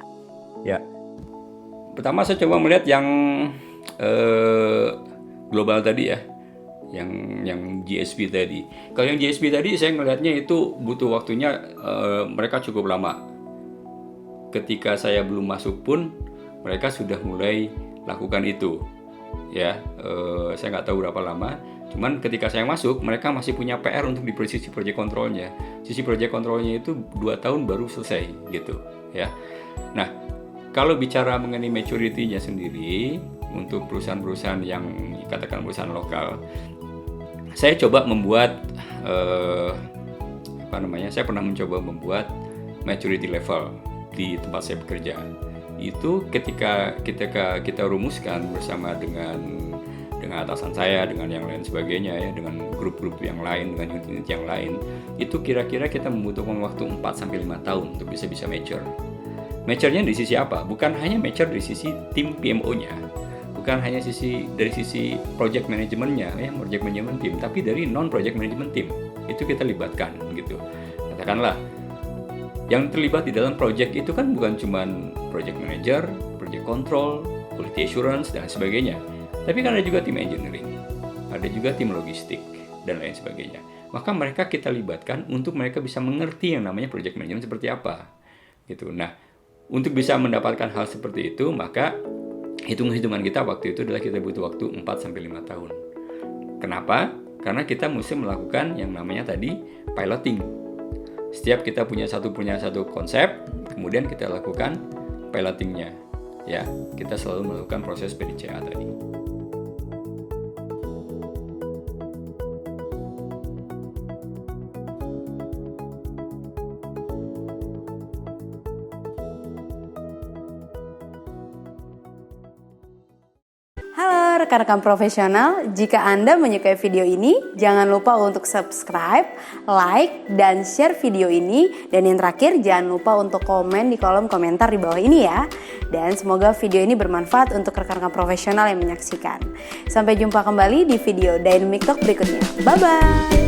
Ya, pertama saya coba melihat yang global tadi ya, yang GSP tadi. Kalau yang GSP tadi saya ngelihatnya itu butuh waktunya mereka cukup lama. Ketika saya belum masuk pun mereka sudah mulai lakukan itu. Ya, saya nggak tahu berapa lama. Cuman ketika saya masuk mereka masih punya PR untuk di sisi project controlnya. Sisi project controlnya itu 2 tahun baru selesai gitu. Ya. Nah, kalau bicara mengenai maturity-nya sendiri untuk perusahaan-perusahaan yang katakan perusahaan lokal, saya coba membuat saya pernah mencoba membuat maturity level di tempat saya bekerja. Itu ketika kita rumuskan bersama dengan atasan saya, dengan yang lain sebagainya ya, dengan grup-grup yang lain, dengan unit-unit yang lain, itu kira-kira kita membutuhkan waktu 4-5 tahun untuk bisa mature. Mature-nya di sisi apa? Bukan hanya mature dari sisi tim PMO-nya, bukan hanya dari sisi project management-nya, ya, project management team, tapi dari non-project management team. Itu kita libatkan gitu. Katakanlah, yang terlibat di dalam project itu kan bukan cuma project manager, project control, quality assurance, dan sebagainya. Tapi kan ada juga tim engineering, ada juga tim logistik, dan lain sebagainya. Maka mereka kita libatkan untuk mereka bisa mengerti yang namanya project management seperti apa. Gitu. Nah, untuk bisa mendapatkan hal seperti itu, maka hitung-hitungan kita waktu itu adalah kita butuh waktu 4-5 tahun. Kenapa? Karena kita mesti melakukan yang namanya tadi piloting. Setiap kita punya satu konsep, kemudian kita lakukan pilotingnya. Ya, kita selalu melakukan proses PDCA tadi. Halo rekan-rekan profesional, jika Anda menyukai video ini, jangan lupa untuk subscribe, like, dan share video ini. Dan yang terakhir, jangan lupa untuk komen di kolom komentar di bawah ini ya. Dan semoga video ini bermanfaat untuk rekan-rekan profesional yang menyaksikan. Sampai jumpa kembali di video Dynamic Talk berikutnya. Bye-bye!